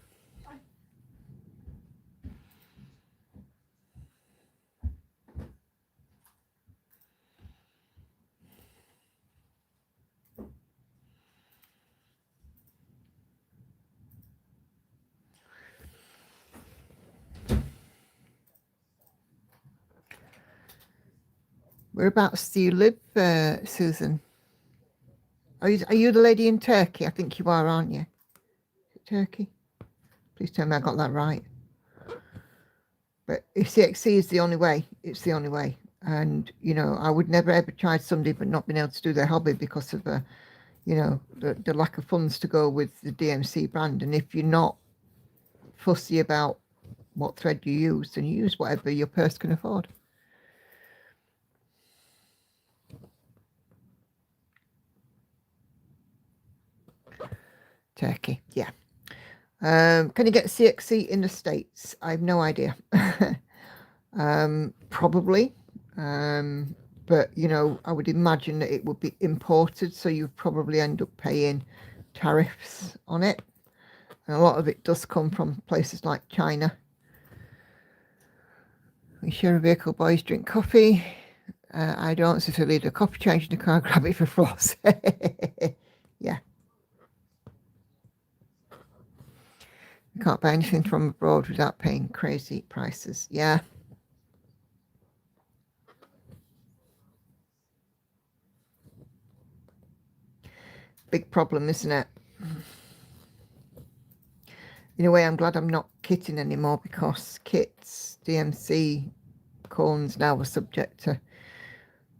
Whereabouts do you live, Susan? Are you the lady in Turkey? I think you are, aren't you? Turkey? Please tell me I got that right. But if CXC is the only way, it's the only way. And, you know, I would never ever charge somebody but not being able to do their hobby because of, you know, the lack of funds to go with the DMC brand. And if you're not fussy about what thread you use, then you use whatever your purse can afford. Turkey, yeah. Can you get CXC in the States? I have no idea. Probably. But, you know, I would imagine that it would be imported, so you'd probably end up paying tariffs on it. And a lot of it does come from places like China. We share a vehicle, boys drink coffee. I don't, so if I leave the coffee change in the car, grab it for floss. Yeah. You can't buy anything from abroad without paying crazy prices. Yeah. Big problem, isn't it? In a way, I'm glad I'm not kitting anymore, because kits, DMC cones now are subject to,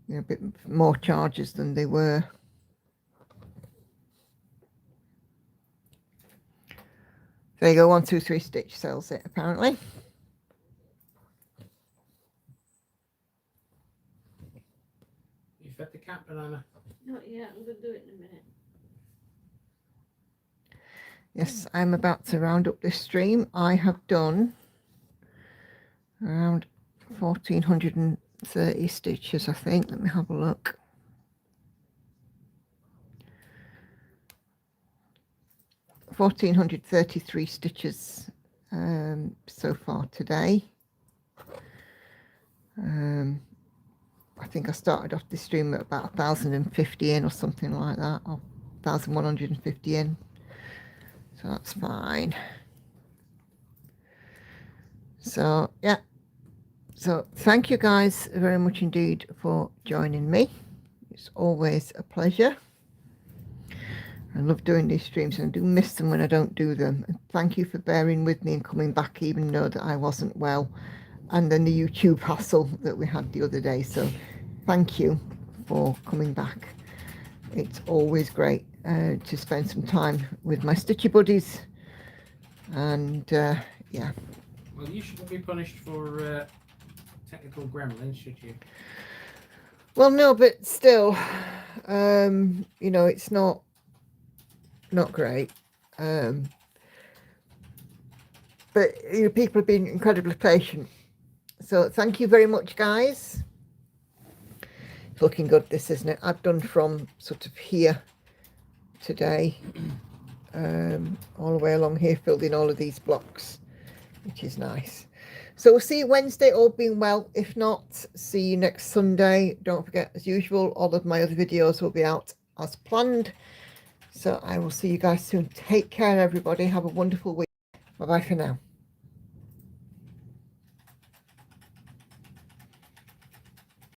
you know, a bit more charges than they were. There you go, 1 2 3 Stitch sells it apparently. You fed the cat, Banana? Not yet, I'm going to do it in a minute. Yes, I'm about to round up this stream. I have done around 1430 stitches, I think. Let me have a look. $1,433 stitches so far today. I think I started off this stream at about 1,050 in or something like that, or 1,150 in. So that's fine. So yeah, so thank you guys very much indeed for joining me. It's always a pleasure. I love doing these streams, and I do miss them when I don't do them. And thank you for bearing with me and coming back even though that I wasn't well, and then the YouTube hassle that we had the other day. So thank you for coming back. It's always great to spend some time with my stitchy buddies, and yeah. Well, you shouldn't be punished for technical gremlins, should you? Well, no, but still, you know, it's not great. But you know, people have been incredibly patient. So thank you very much, guys. It's looking good, this, isn't it? I've done from sort of here today, all the way along here, filled in all of these blocks, which is nice. So we'll see you Wednesday, all being well. If not, see you next Sunday. Don't forget, as usual, all of my other videos will be out as planned. So I will see you guys soon. Take care, everybody. Have a wonderful week. Bye-bye for now.